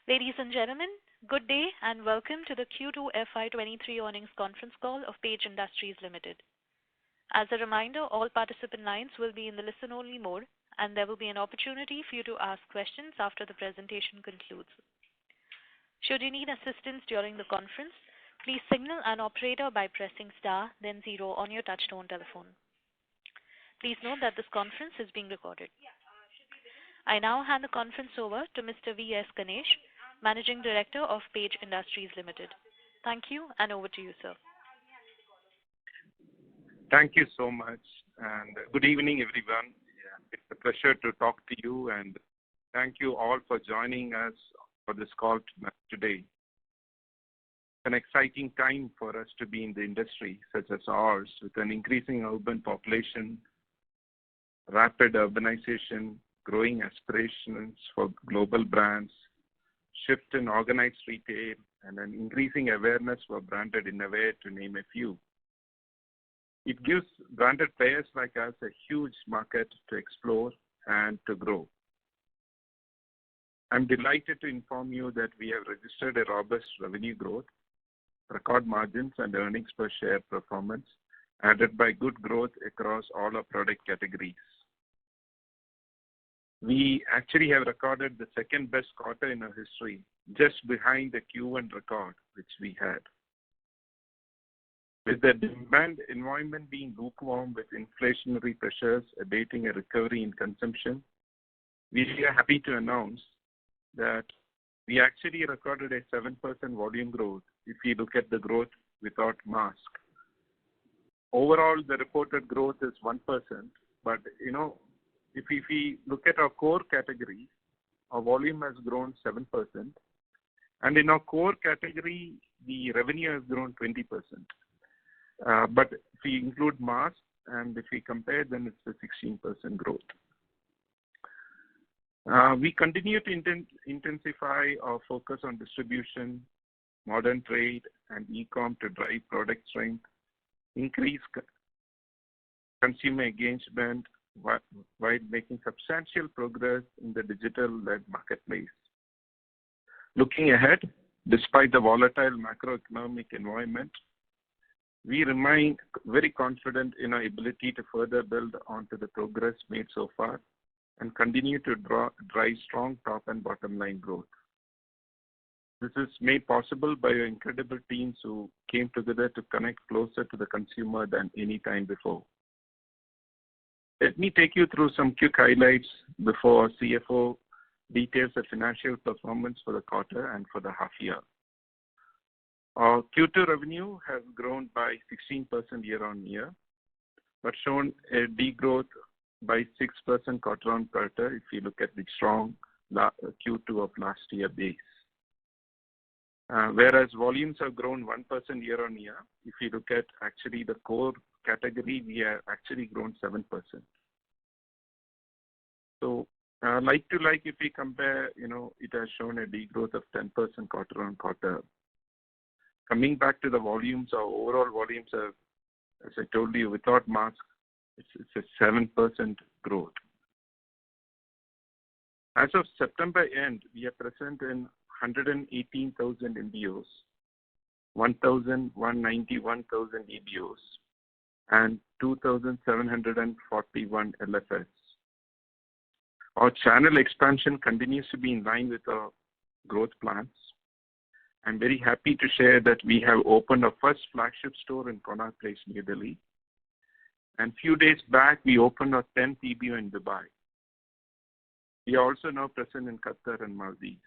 Ladies and gentlemen, good day and welcome to the Q2 FY23 earnings conference call of Page Industries Limited. As a reminder, all participant lines will be in the listen-only mode, and there will be an opportunity for you to ask questions after the presentation concludes. Should you need assistance during the conference, please signal an operator by pressing star, then 0 on your touchtone telephone. Please note that this conference is being recorded. I now hand the conference over to Mr. V.S. Ganesh, Managing Director of Page Industries Limited. Thank you, and over to you, sir. Thank you so much, and good evening, everyone. It's a pleasure to talk to you, and thank you all for joining us for this call today. It's an exciting time for us to be in the industry such as ours, with an increasing urban population, rapid urbanization, growing aspirations for global brands, shift in organized retail, and an increasing awareness for branded innovation, to name a few. It gives branded players like us a huge market to explore and to grow. I'm delighted to inform you that we have registered a robust revenue growth, record margins and earnings per share performance, added by good growth across all our product categories. We actually have recorded the second best quarter in our history, just behind the Q1 record which we had. With the demand environment being lukewarm with inflationary pressures abating a recovery in consumption, we are happy to announce that we actually recorded a 7% volume growth if you look at the growth without mask. Overall, the reported growth is 1%, but if we look at our core category, our volume has grown 7%. And in our core category, the revenue has grown 20%. But if we include mask and if we compare, then it's a 16% growth. We continue to intensify our focus on distribution, modern trade, and e-com to drive product strength, increase consumer engagement, while making substantial progress in the digital-led marketplace. Looking ahead, despite the volatile macroeconomic environment, we remain very confident in our ability to further build onto the progress made so far and continue to drive strong top and bottom line growth. This is made possible by our incredible teams who came together to connect closer to the consumer than any time before. Let me take you through some quick highlights before our CFO details the financial performance for the quarter and for the half year. Our Q2 revenue has grown by 16% year on year, but shown a degrowth by 6% quarter on quarter if you look at the strong Q2 of last year base. Whereas volumes have grown 1% year on year, if you look at actually the core category, we have actually grown 7%. So, like to like, if we compare, it has shown a degrowth of 10% quarter on quarter. Coming back to the volumes, our overall volumes have, as I told you, without mask, it's a 7% growth. As of September end, we are present in 118,000 MBOs, 191,000 EBOs, and 2,741 LFS. Our channel expansion continues to be in line with our growth plans. I'm very happy to share that we have opened our first flagship store in Connaught Place, New Delhi. And few days back, we opened our 10th EBO in Dubai. We are also now present in Qatar and Maldives.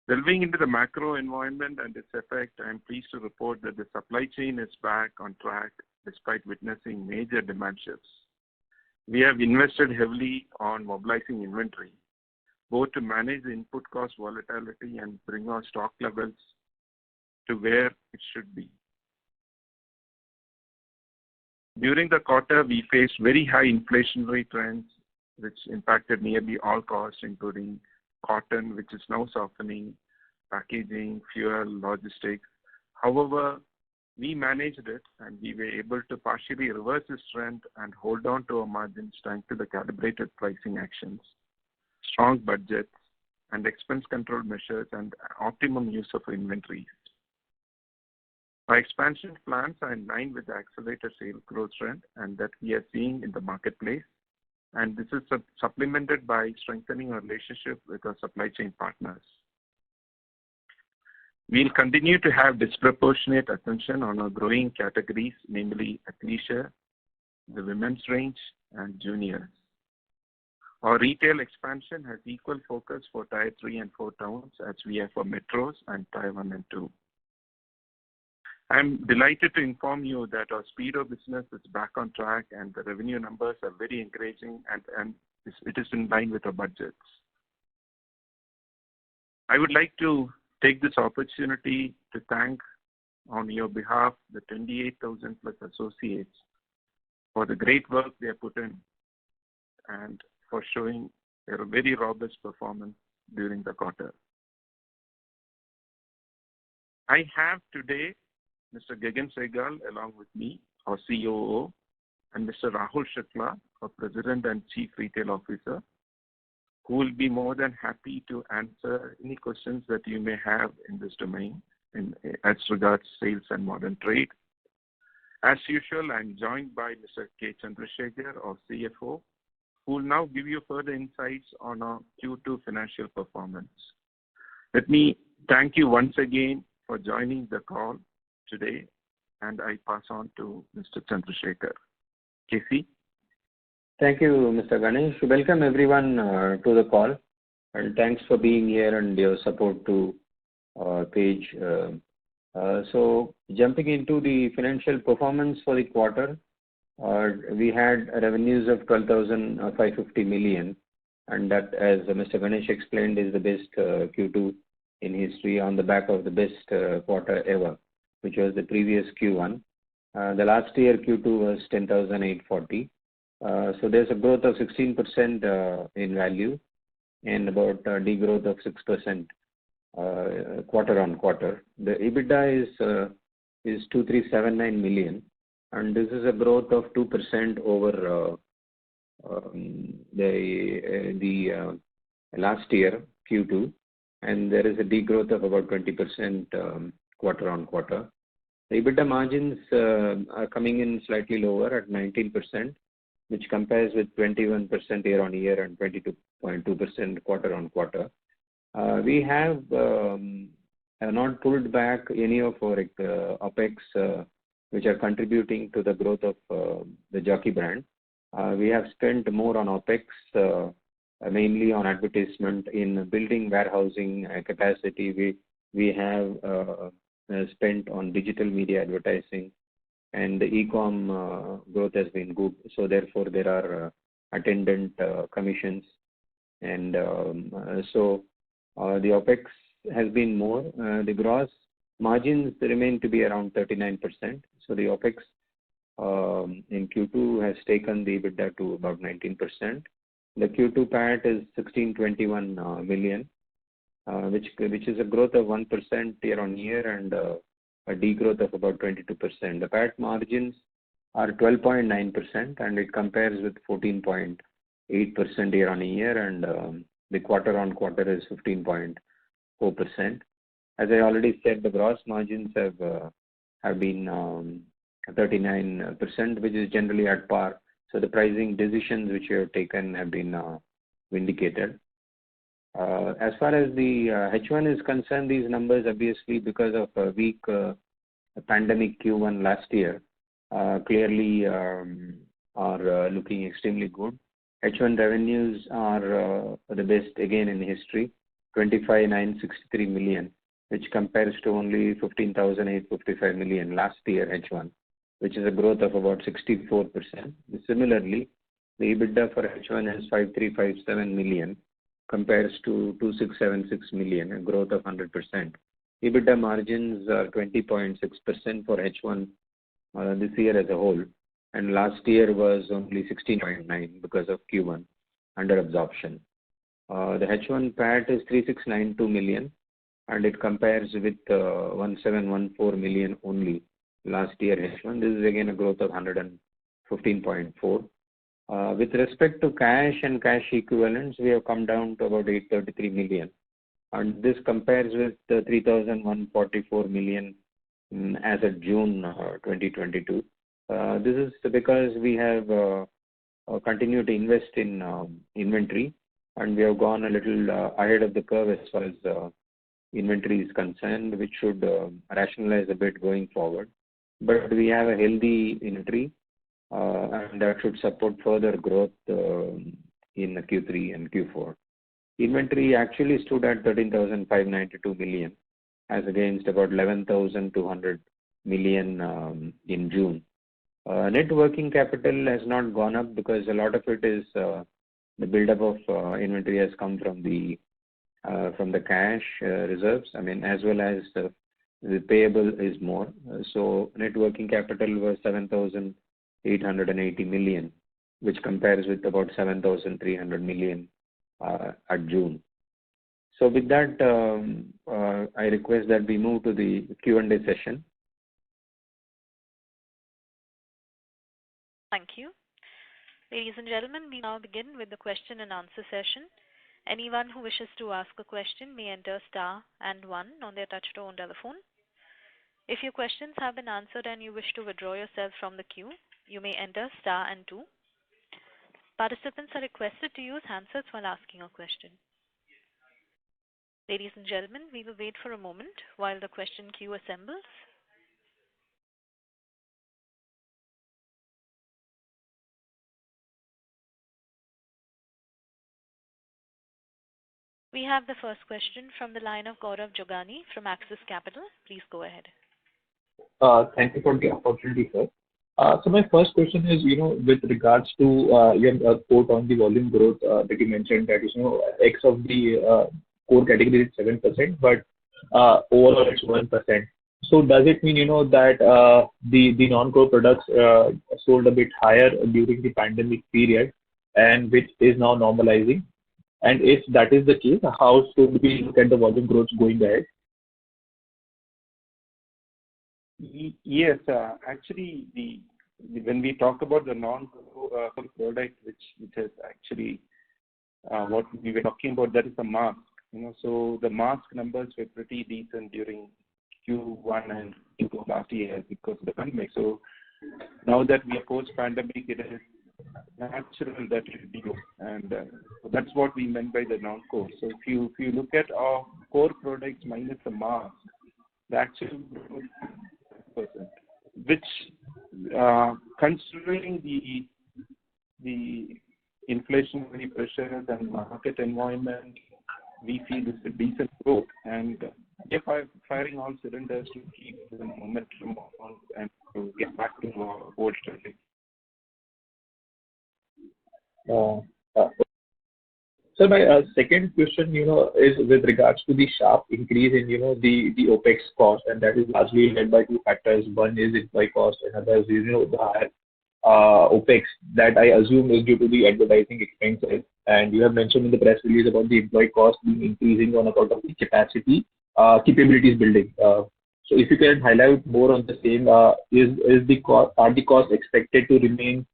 Delving into the macro environment and its effect, I am pleased to report that the supply chain is back on track despite witnessing major demand shifts. We have invested heavily on mobilizing inventory, both to manage the input cost volatility and bring our stock levels to where it should be. During the quarter, we faced very high inflationary trends, which impacted nearly all costs, including cotton, which is now softening, packaging, fuel, logistics. However, we managed it and we were able to partially reverse this trend and hold on to our margins thanks to the calibrated pricing actions, strong budgets, and expense control measures and optimum use of inventories. Our expansion plans are in line with the accelerated sales growth trend and that we are seeing in the marketplace, and this is supplemented by strengthening our relationship with our supply chain partners. We'll continue to have disproportionate attention on our growing categories, namely athleisure, the women's range, and juniors. Our retail expansion has equal focus for Tier 3 and 4 towns as we have for metros and Tier 1 and 2. I'm delighted to inform you that our Speedo business is back on track and the revenue numbers are very encouraging and it is in line with our budgets. I would like to take this opportunity to thank on your behalf the 28,000 plus associates for the great work they have put in and for showing a very robust performance during the quarter. I have today Mr. Gagan Sehgal along with me, our COO, and Mr. Rahul Shukla, our President and Chief Retail Officer, who will be more than happy to answer any questions that you may have in this domain as regards sales and modern trade. As usual, I'm joined by Mr. K. Chandrasekhar, our CFO, who will now give you further insights on our Q2 financial performance. Let me thank you once again for joining the call today, and I pass on to Mr. Chandrasekhar. KC? Thank you, Mr. Ganesh. Welcome everyone to the call, and thanks for being here and your support to Page. So jumping into the financial performance for the quarter, we had revenues of 12,550 million, and that, as Mr. Ganesh explained, is the best Q2 in history on the back of the best quarter ever, which was the previous Q1. The last year Q2 was 10,840. So there's a growth of 16% in value and about a degrowth of 6% quarter on quarter. The EBITDA is 2,379 million, and this is a growth of 2% over the last year Q2, and there is a degrowth of about 20% quarter on quarter. The EBITDA margins are coming in slightly lower at 19%, which compares with 21% year on year and 22.2% quarter on quarter. We have not pulled back any of our OPEX, which are contributing to the growth of the Jockey brand. We have spent more on OPEX, mainly on advertisement in building warehousing capacity. We have spent on digital media advertising, and the e-com growth has been good. So therefore, there are attendant commissions, and so the OPEX has been more. The gross margins remain to be around 39%. So the OPEX in Q2 has taken the EBITDA to about 19%. The Q2 PAT is 1621 million, which is a growth of 1% year on year and a degrowth of about 22%. The PAT margins are 12.9%, and it compares with 14.8% year on year, and the quarter on quarter is 15.4%. As I already said, the gross margins have been 39%, which is generally at par. So the pricing decisions which we have taken have been vindicated. As far as the H1 is concerned, these numbers obviously because of a weak pandemic Q1 last year clearly are looking extremely good. H1 revenues are the best again in history, 25,963 million, which compares to only 15,855 million last year H1, which is a growth of about 64%. Similarly, the EBITDA for H1 is 5,357 million, compares to 2,676 million, a growth of 100%. EBITDA margins are 20.6% for H1 this year as a whole, and last year was only 16.9% because of Q1 under absorption. The H1 PAT is 3,692 million, and it compares with 1,714 million only last year H1. This is again a growth of 115.4%. With respect to cash and cash equivalents, we have come down to about 833 million. And this compares with the 3,144 million as of June 2022. This is because we have continued to invest in inventory, and we have gone a little ahead of the curve as far as inventory is concerned, which should rationalize a bit going forward. But we have a healthy inventory, and that should support further growth in Q3 and Q4. Inventory actually stood at 13,592 million as against about 11,200 million in June. Net working capital has not gone up because a lot of it is the buildup of inventory has come from the cash reserves. I mean, as well as the payable is more. So net working capital was 7,880 million, which compares with about 7,300 million at June. So with that, I request that we move to the Q&A session. Thank you. Ladies and gentlemen, we now begin with the question and answer session. Anyone who wishes to ask a question may enter star and 1 on their touch-tone telephone. If your questions have been answered and you wish to withdraw yourself from the queue, you may enter star and 2. Participants are requested to use handsets while asking a question. Ladies and gentlemen, we will wait for a moment while the question queue assembles. We have the first question from the line of Gaurav Jogani from Axis Capital. Please go ahead. Thank you for the opportunity, sir. So my first question is, with regards to your quote on the volume growth that you mentioned, that is, X of the core category is 7%, but overall it's 1%. So does it mean, that the non-core products sold a bit higher during the pandemic period, and which is now normalizing? And if that is the case, how should we look at the volume growth going ahead? Yes, actually, when we talk about the non-core product, which is actually what we were talking about, that is the mask. So the mask numbers were pretty decent during Q1 and Q2 last year because of the pandemic. So now that we are post-pandemic, it is natural that it will be good, and that's what we meant by the non-core. So if you look at our core products minus the mask, the actual growth is 5%, which considering the inflationary pressures and market environment, we feel is a decent growth, and if I'm firing all cylinders to keep the momentum on and to get back to our old trajectory. So my second question, is with regards to the sharp increase in, the OPEX cost, and that is largely led by two factors. One is employee cost, and another is, the higher OPEX that I assume is due to the advertising expenses. And you have mentioned in the press release about the employee cost being increasing on account of the capabilities building. So if you can highlight more on the same, are the costs expected to remain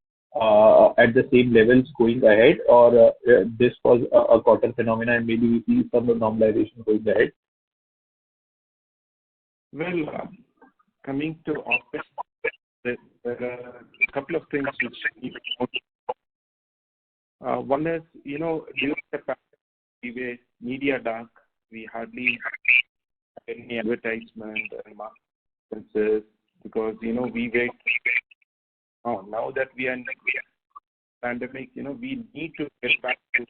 at the same levels going ahead, or this was a quarter phenomenon and maybe we see some normalization going ahead? Well, coming to office, there are a couple of things which need to one is, during the pandemic, we were media dark. We hardly had any advertisement and marketing expenses because, we were. Now that we are in the pandemic, we need to get back to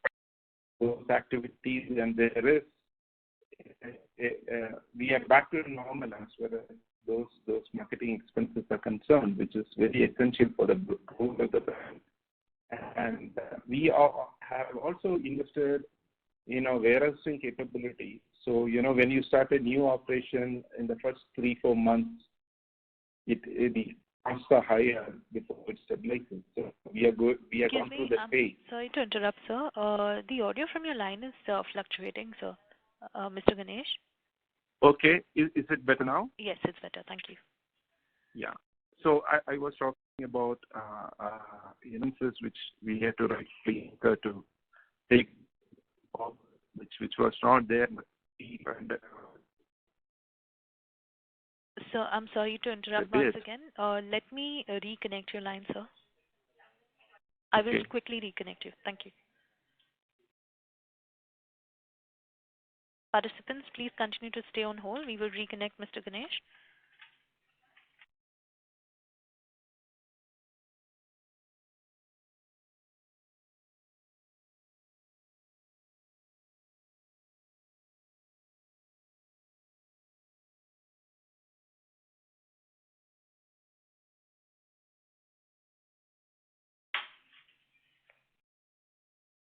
those activities, and there is we are back to normal as far as those marketing expenses are concerned, which is very essential for the growth of the brand. And we have also invested in our warehousing capability. So, when you start a new operation in the first 3-4 months, the costs are higher before it stabilizes. So we are good. We are going through the phase. Sorry to interrupt, sir. The audio from your line is fluctuating, sir. Mr. Ganesh? Okay. Is it better now? Yes, it's better. Thank you. Yeah. So I was talking about instances which we had to rightfully incur to take off, which was not there. And, So I'm sorry to interrupt once again. Let me reconnect your line, sir. I will Okay. quickly reconnect you. Thank you. Participants, please continue to stay on hold. We will reconnect Mr. Ganesh.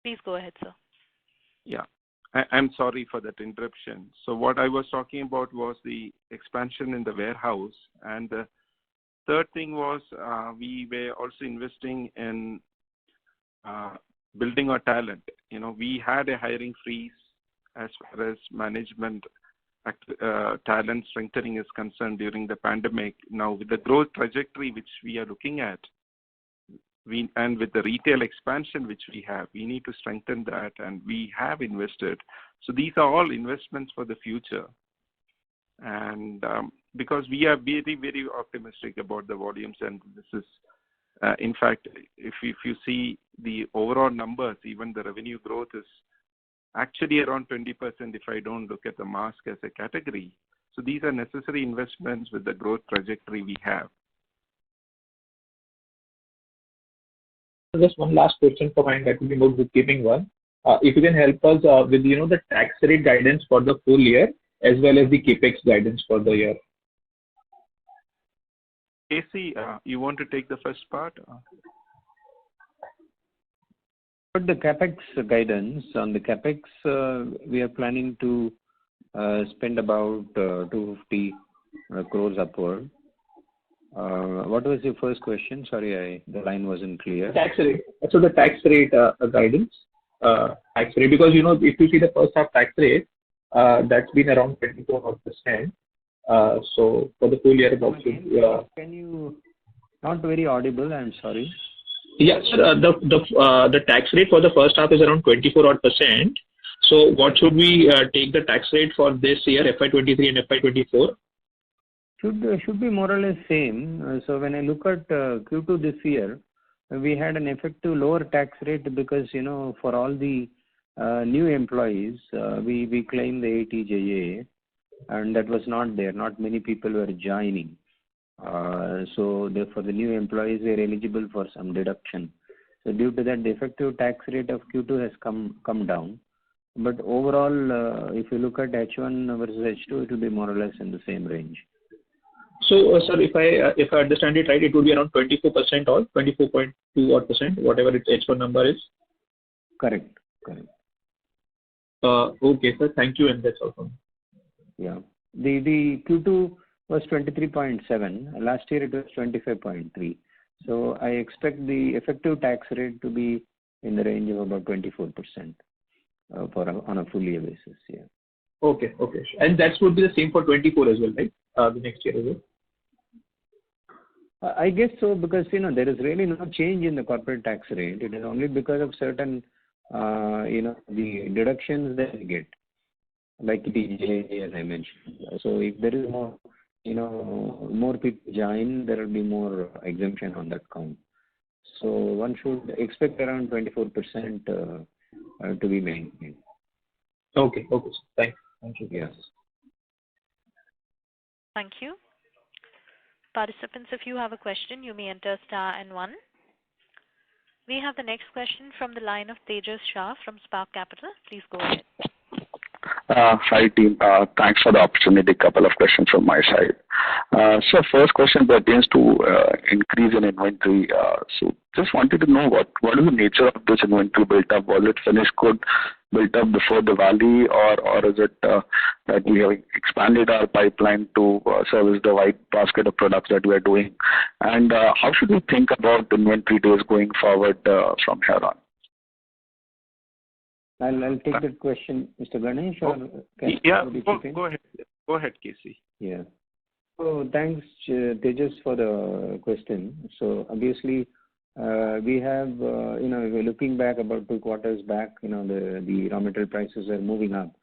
Please go ahead, sir. Yeah. I'm sorry for that interruption. So what I was talking about was the expansion in the warehouse. And the third thing was we were also investing in building our talent. We had a hiring freeze as far as management talent strengthening is concerned during the pandemic. Now, with the growth trajectory which we are looking at, and with the retail expansion which we have, we need to strengthen that, and we have invested. So these are all investments for the future. And because we are very, very optimistic about the volumes, and this is, in fact, if you see the overall numbers, even the revenue growth is actually around 20% if I don't look at the mask as a category. So these are necessary investments with the growth trajectory we have. Just one last question for mine, that will be more bookkeeping one. If you can help us with the tax rate guidance for the full year as well as the capex guidance for the year. Casey, you want to take the first part? For the capex guidance, on the capex, we are planning to spend about 250 crores upward. What was your first question? Sorry, the line wasn't clear. Tax rate. So the tax rate guidance, tax rate, because if you see the first half tax rate, that's been around 24%. So for the full year, about can you not very audible? I'm sorry. Yeah, sir. The tax rate for the first half is around 24%. So what should we take the tax rate for this year, FY23 and FY24? Should be more or less same. So when I look at Q2 this year, we had an effective lower tax rate because for all the new employees, we claim the 80JA, and that was not there. Not many people were joining. So therefore, the new employees were eligible for some deduction. So due to that, the effective tax rate of Q2 has come down. But overall, if you look at H1 versus H2, it will be more or less in the same range. So, sir, if I understand it right, it would be around 24% or 24.2 odd percent, whatever its H1 number is. Correct. Okay, sir. Thank you, and that's all from me. Yeah. The Q2 was 23.7. Last year it was 25.3. So I expect the effective tax rate to be in the range of about 24% on a full year basis. Yeah. Okay. And that would be the same for 24 as well, right? The next year as well. I guess so, because there is really no change in the corporate tax rate. It is only because of certain the deductions that we get, like TJ, as I mentioned. So if there is more people join, there will be more exemption on that count. So one should expect around 24% to be maintained. Okay. Thank you. Yes. Thank you. Participants, if you have a question, you may enter star and 1. We have the next question from the line of Tejas Shah from Spark Capital. Please go ahead. Hi, team. Thanks for the opportunity. Couple of questions from my side. So first question pertains to increase in inventory. So just wanted to know what is the nature of this inventory built up? Was it finished good built up before Diwali, or is it that we have expanded our pipeline to service the wide basket of products that we are doing? And how should we think about inventory days going forward from here on? I'll take that question, Mr. Ganesh, or yeah, go ahead. Go ahead, Casey. Yeah. So thanks, Tejas, for the question. So obviously, we have, if we're looking back about 2 quarters back, the raw material prices are moving up,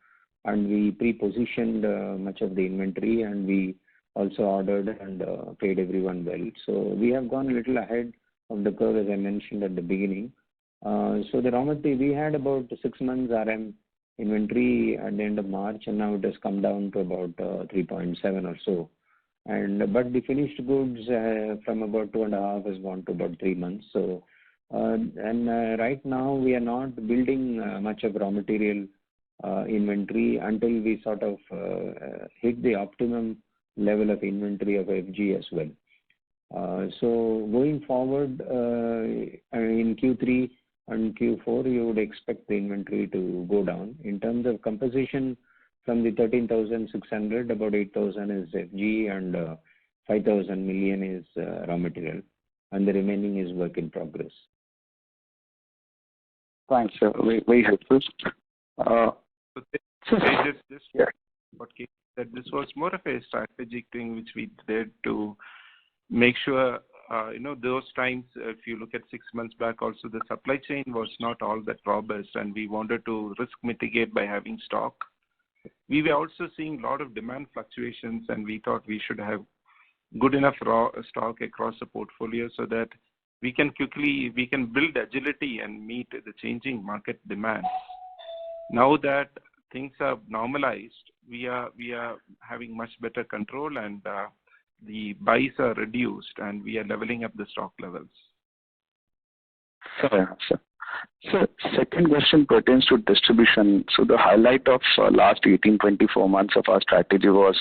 and we pre-positioned much of the inventory, and we also ordered and paid everyone well. So we have gone a little ahead of the curve, as I mentioned at the beginning. So the raw material, we had about 6 months RM inventory at the end of March, and now it has come down to about 3.7 or so. But the finished goods from about 2.5 has gone to about 3 months. So right now we are not building much of raw material inventory until we sort of hit the optimum level of inventory of FG as well. So going forward in Q3 and Q4, you would expect the inventory to go down. In terms of composition, from the 13,600, about 8,000 is FG and 5,000 million is raw material, and the remaining is work in progress. Thanks, sir. Very helpful. Yeah. What Keith said, this was more of a strategic thing which we did to make sure, those times, if you look at 6 months back, also the supply chain was not all that robust, and we wanted to risk mitigate by having stock. We were also seeing a lot of demand fluctuations, and we thought we should have good enough raw stock across the portfolio so that we can build agility and meet the changing market demand. Now that things are normalized, we are having much better control, and the buys are reduced, and we are leveling up the stock levels. Sir, second question pertains to distribution. So the highlight of last 18-24 months of our strategy was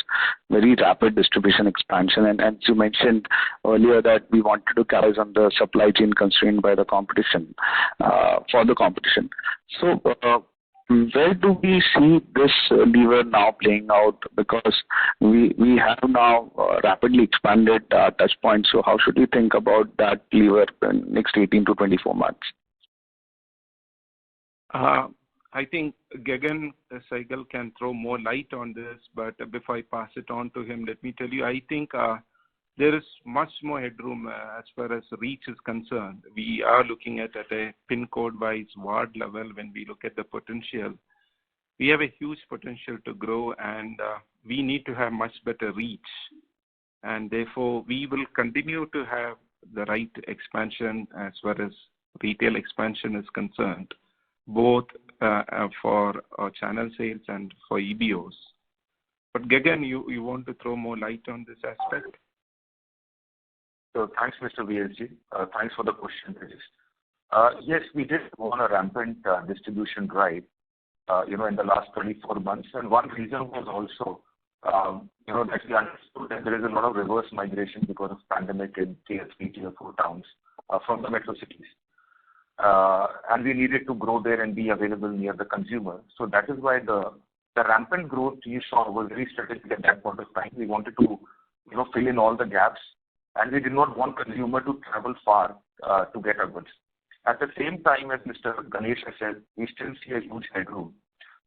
very rapid distribution expansion. And as you mentioned earlier that we wanted to capitalize on the supply chain constrained by the competition, for the competition. So where do we see this lever now playing out? Because we have now rapidly expanded touch points. So how should we think about that lever in next 18 to 24 months? I think Gagan Saigal can throw more light on this, but before I pass it on to him, let me tell you, I think there is much more headroom as far as reach is concerned. We are looking at a pin code wise ward level. When we look at the potential, we have a huge potential to grow, and we need to have much better reach. And therefore, we will continue to have the right expansion as far as retail expansion is concerned, both for our channel sales and for EBOs. But Gagan, you want to throw more light on this aspect? So thanks, Mr. VSG. Thanks for the question, yes, we did go on a rampant distribution drive, in the last 24 months. And one reason was also, that we understood that there is a lot of reverse migration because of pandemic in tier 3, tier 4 towns from the metro cities. And we needed to grow there and be available near the consumer. So that is why the rampant growth you saw was very strategic at that point of time. We wanted to, fill in all the gaps, and we did not want consumer to travel far to get our goods. At the same time, as Mr. Ganesh has said, we still see a huge headroom.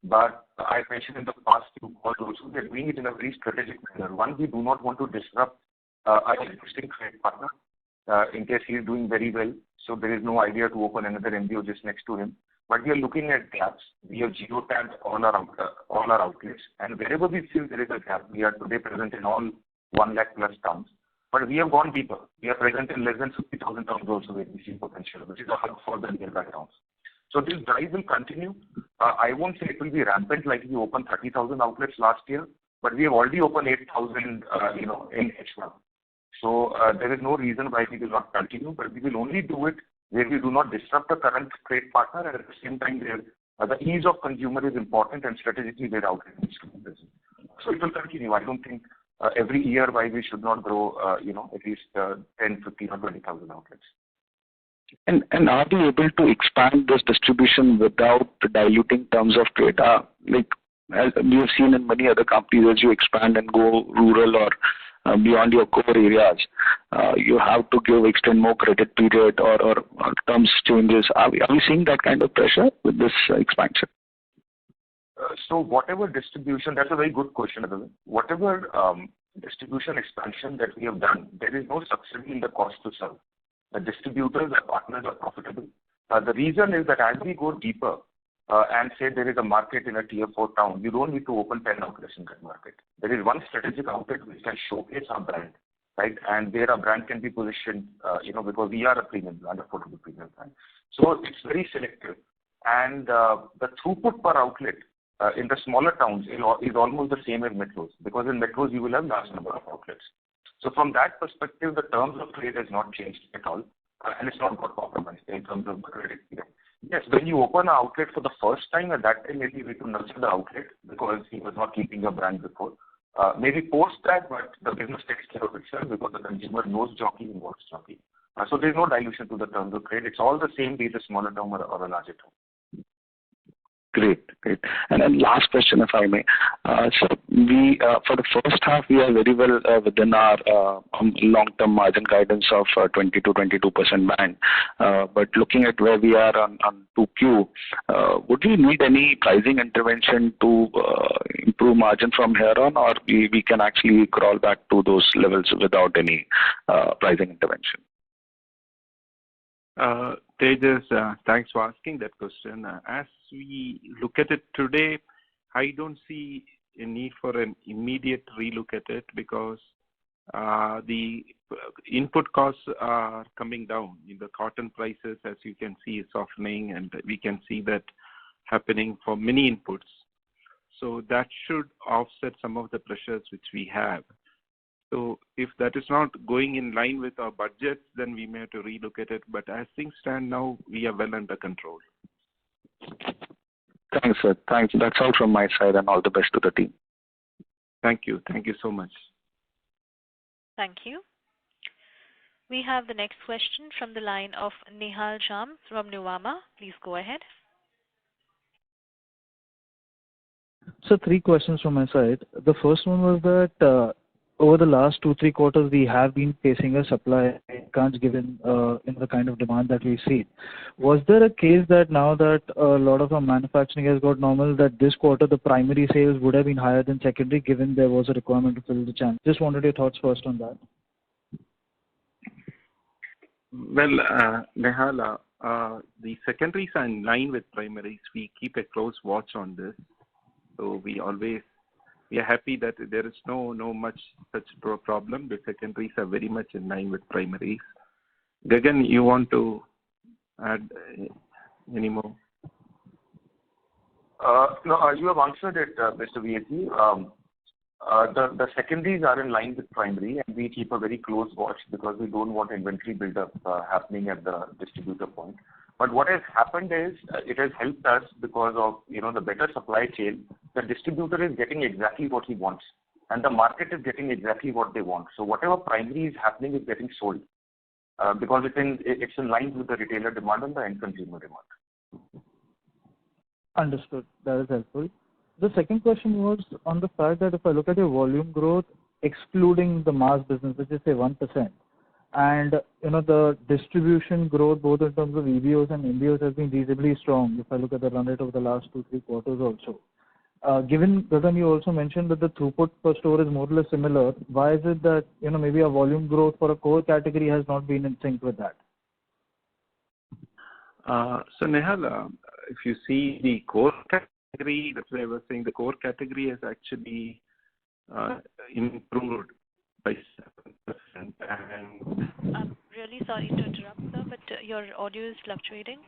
But I mentioned in the past few calls also that we need in a very strategic manner. One, we do not want to disrupt our existing trade partner in case he is doing very well. So there is no idea to open another MBO just next to him. But we are looking at gaps. We have geo-tagged all our outlets. And wherever we feel there is a gap, we are today present in all 1 lakh plus towns. But we have gone deeper. We are present in less than 50,000 towns also where we see potential, which is a hub for the nearby towns. So this drive will continue. I won't say it will be rampant like we opened 30,000 outlets last year, but we have already opened 8,000, in H1. So there is no reason why we will not continue, but we will only do it where we do not disrupt the current trade partner, and at the same time, the ease of consumer is important, and strategically where outlet needs to be present. So it will continue. I don't think every year why we should not grow, at least 10, 15, or 20,000 outlets. And are we able to expand this distribution without diluting terms of trade? Like as we have seen in many other companies, as you expand and go rural or beyond your core areas, you have to extend more credit period or terms changes. Are we seeing that kind of pressure with this expansion? So whatever distribution, that's a very good question, Arvind. Whatever distribution expansion that we have done, there is no subsidy in the cost to serve. The distributors, the partners are profitable. The reason is that as we go deeper and say there is a market in a tier 4 town, you don't need to open 10 outlets in that market. There is one strategic outlet which can showcase our brand, right? And where our brand can be positioned, because we are a premium brand, affordable premium brand. So it's very selective. And the throughput per outlet in the smaller towns is almost the same as metros, because in metros you will have large number of outlets. So from that perspective, the terms of trade has not changed at all, and it's not got compromised in terms of the credit period. Yes, when you open an outlet for the first time, at that time maybe you need to nurture the outlet because he was not keeping your brand before. Maybe post that, but the business takes care of itself because the consumer knows jockey and wants jockey. So there's no dilution to the terms of trade. It's all the same, be it a smaller town or a larger town. Great. And then last question, if I may. So we, for the first half, we are very well within our long-term margin guidance of 20 to 22% band. But looking at where we are on 2Q, would we need any pricing intervention to improve margin from here on, or we can actually crawl back to those levels without any pricing intervention? Tejas, thanks for asking that question. As we look at it today, I don't see a need for an immediate relook at it because the input costs are coming down. The cotton prices, as you can see, is softening, and we can see that happening for many inputs. So that should offset some of the pressures which we have. So if that is not going in line with our budgets, then we may have to relook at it. But as things stand now, we are well under control. Thanks, sir. Thanks. That's all from my side, and all the best to the team. Thank you. Thank you so much. Thank you. We have the next question from the line of Nihal Jham from Nuvama. Please go ahead. So 3 questions from my side. The first one was that over the last 2-3 quarters, we have been facing a supply crunch given in the kind of demand that we see. Was there a case that now that a lot of our manufacturing has got normal, that this quarter the primary sales would have been higher than secondary given there was a requirement to fill the channel? Just wanted your thoughts first on that. Well, Nehal, the secondaries are in line with primaries. We keep a close watch on this. So we are happy that there is no much such problem. The secondaries are very much in line with primaries. Gagan, you want to add any more? No, you have answered it, Mr. V.S.G. The secondaries are in line with primary, and we keep a very close watch because we don't want inventory buildup happening at the distributor point. But what has happened is it has helped us because of the better supply chain. The distributor is getting exactly what he wants, and the market is getting exactly what they want. So whatever primary is happening is getting sold because it's in line with the retailer demand and the end consumer demand. Understood. That is helpful. The second question was on the fact that if I look at your volume growth, excluding the mass business, which is say 1%, and the distribution growth both in terms of EBOs and MBOs has been reasonably strong. If I look at the run rate over the last 2-3 quarters also. Given, Gagan, you also mentioned that the throughput per store is more or less similar, why is it that maybe a volume growth for a core category has not been in sync with that? So Nehal, if you see the core category, that's why I was saying the core category has actually improved by 7%. And I'm really sorry to interrupt, sir, but your audio is fluctuating.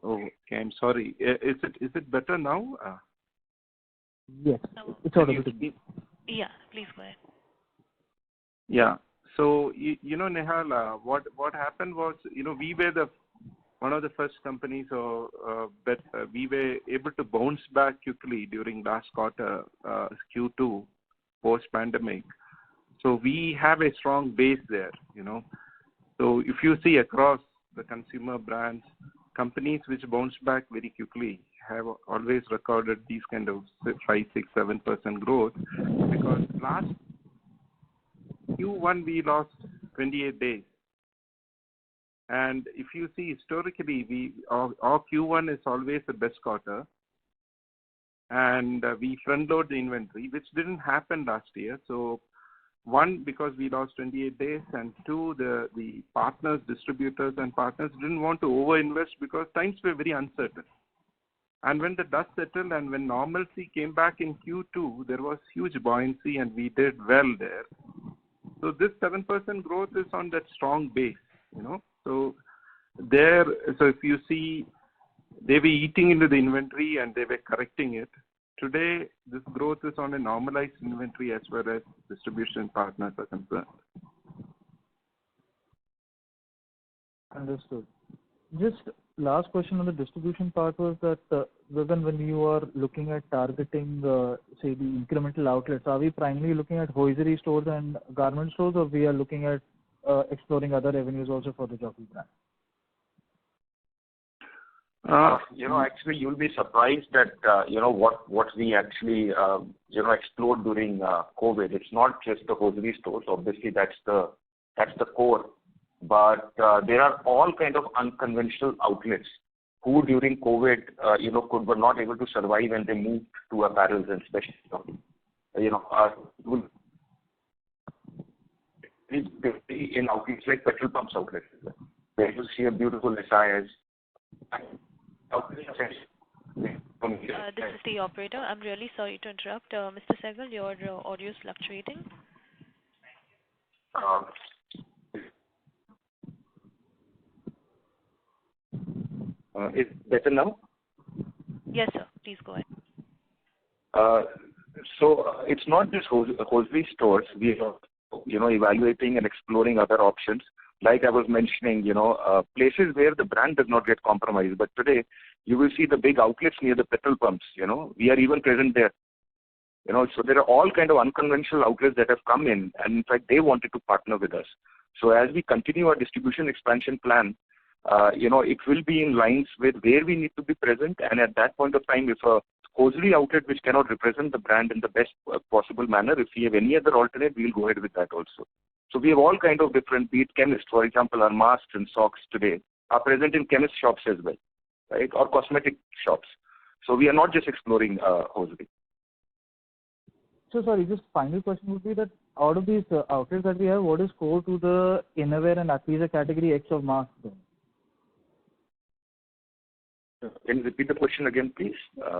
Oh, okay, I'm sorry. Is it better now? Yes, it's audible to me. Yeah, please go ahead. Yeah. So Nehal, what happened was we were one of the first companies, but we were able to bounce back quickly during last quarter, Q2, post-pandemic. So we have a strong base there, So if you see across the consumer brands, companies which bounce back very quickly have always recorded these kind of 5, 6, 7% growth because last Q1 we lost 28 days. And if you see historically, our Q1 is always the best quarter. and we front load the inventory, which didn't happen last year. So one, because we lost 28 days, and two, the partners, distributors and partners didn't want to over-invest because times were very uncertain. And when the dust settled and when normalcy came back in Q2, there was huge buoyancy and we did well there. So this 7% growth is on that strong base, So if you see, they were eating into the inventory and they were correcting it. Today, this growth is on a normalized inventory as far as distribution partners are concerned. Understood. Just last question on the distribution part was that when you are looking at targeting, say, the incremental outlets, are we primarily looking at hosiery stores and garment stores, or we are looking at exploring other avenues also for the Jockey brand? Actually, you'll be surprised at, what we actually, explored during COVID. It's not just the hosiery stores. Obviously, that's the core. But there are all kind of unconventional outlets who during COVID, were not able to survive and they moved to apparels and specialty. In outlets like petrol pumps outlets, where you see a beautiful SIS. This is the operator. I'm really sorry to interrupt. Mr. Sehgal, your audio is fluctuating. Is it better now? Yes, sir. Please go ahead. So it's not just hosiery stores. We are, evaluating and exploring other options. Like I was mentioning, places where the brand does not get compromised. But today, you will see the big outlets near the petrol pumps. We are even present there. So there are all kind of unconventional outlets that have come in, and in fact, they wanted to partner with us. So as we continue our distribution expansion plan, it will be in lines with where we need to be present. And at that point of time, if a hosiery outlet which cannot represent the brand in the best possible manner, if we have any other alternate, we'll go ahead with that also. So we have all kind of different, be it chemists, for example, our masks and socks today are present in chemist shops as well, right, or cosmetic shops. So we are not just exploring hosiery. So sorry, just final question would be that out of these outlets that we have, what is core to the innerwear and athleisure category X of masks then? Can you repeat the question again, please?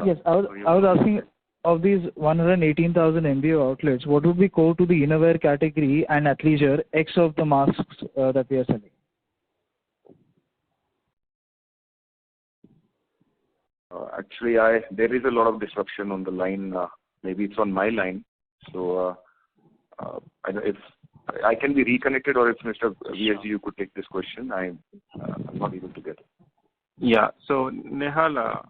Yes, I was asking, of these 118,000 MBO outlets, what would be core to the innerwear category and athleisure X of the masks that we are selling? Actually, there is a lot of disruption on the line. Maybe it's on my line. So if I can be reconnected, or if Mr. VSG, you could take this question. I'm not able to get it. Yeah. So Nehal,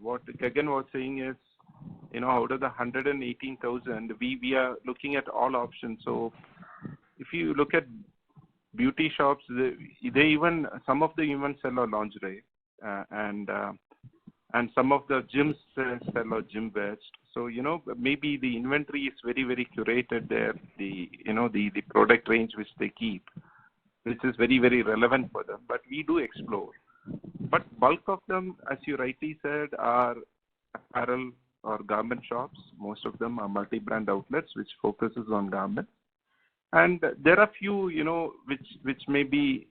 what Gagan was saying is, out of the 118,000, we are looking at all options. So if you look at beauty shops, some of them even sell a lingerie, and some of the gyms sell a gym wear. So maybe the inventory is very, very curated there. The product range which they keep, which is very, very relevant for them. But we do explore. But bulk of them, as you rightly said, are apparel or garment shops. Most of them are multi-brand outlets which focuses on garments. And there are few, which may be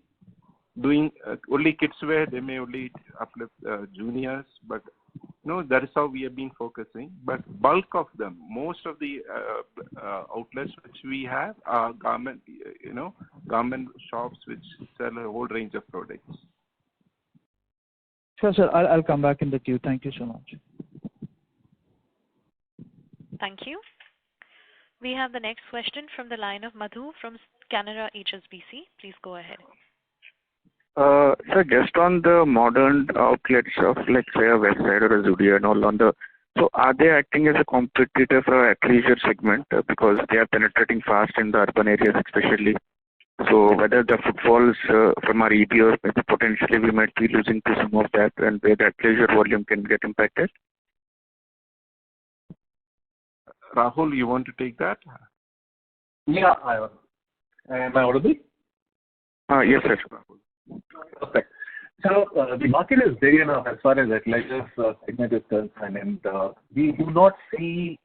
doing only kids wear. They may only uplift juniors, but that is how we have been focusing. But bulk of them, most of the outlets which we have are garment shops which sell a whole range of products. Sure, sir. I'll come back in the queue. Thank you so much. Thank you. We have the next question from the line of Madhu from Canara HSBC. Please go ahead. Sir, just on the modern outlets of, like, say, a Westside or a Zudio and all so are they acting as a competitor for a athleisure segment because they are penetrating fast in the urban areas especially? So whether the footfalls from our EBOs, maybe potentially we might be losing to some of that, and where the athleisure volume can get impacted? Rahul, you want to take that? Yeah, am I audible? Yes, sir. Perfect. So the market is big enough as far as athleisure segment is concerned, and we do not see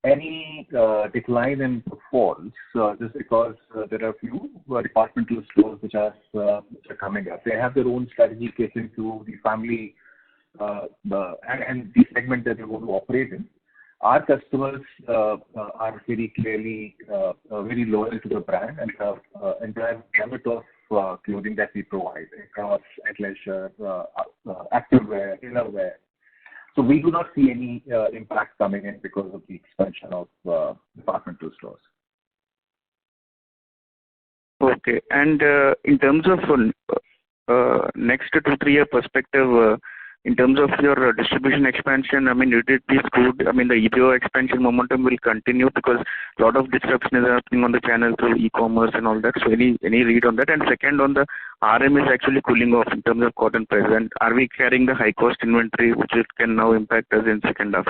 any decline in footfalls just because there are few departmental stores which are coming up. They have their own strategy catering to the family and the segment that they want to operate in. Our customers are very clearly very loyal to the brand and have entire gamut of clothing that we provide across athleisure, activewear, innerwear. So we do not see any impact coming in because of the expansion of departmental stores. Okay. And in terms of next 2-3 year perspective, in terms of your distribution expansion, I mean, it is good. I mean, the EBO expansion momentum will continue because a lot of disruption is happening on the channel through e-commerce and all that. So any read on that? And second, on the RM is actually cooling off in terms of cotton price. And are we carrying the high cost inventory, which it can now impact us in second half?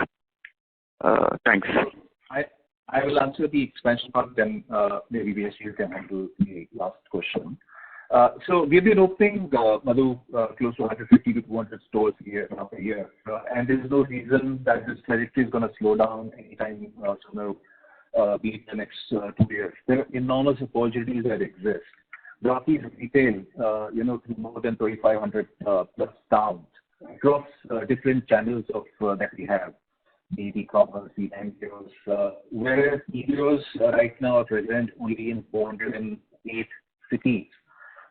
Thanks. I will answer the expansion part, then maybe VSU can handle the last question. So we've been opening, Madhu, close to 150 to 200 stores year after year, and there is no reason that this trajectory is going to slow down anytime sooner, be it the next 2 years. There are enormous opportunities that exist. Rockies retail, to more than 2,500 plus towns across different channels of that we have. The e-commerce, the MBOs, whereas EBOs right now are present only in 408 cities.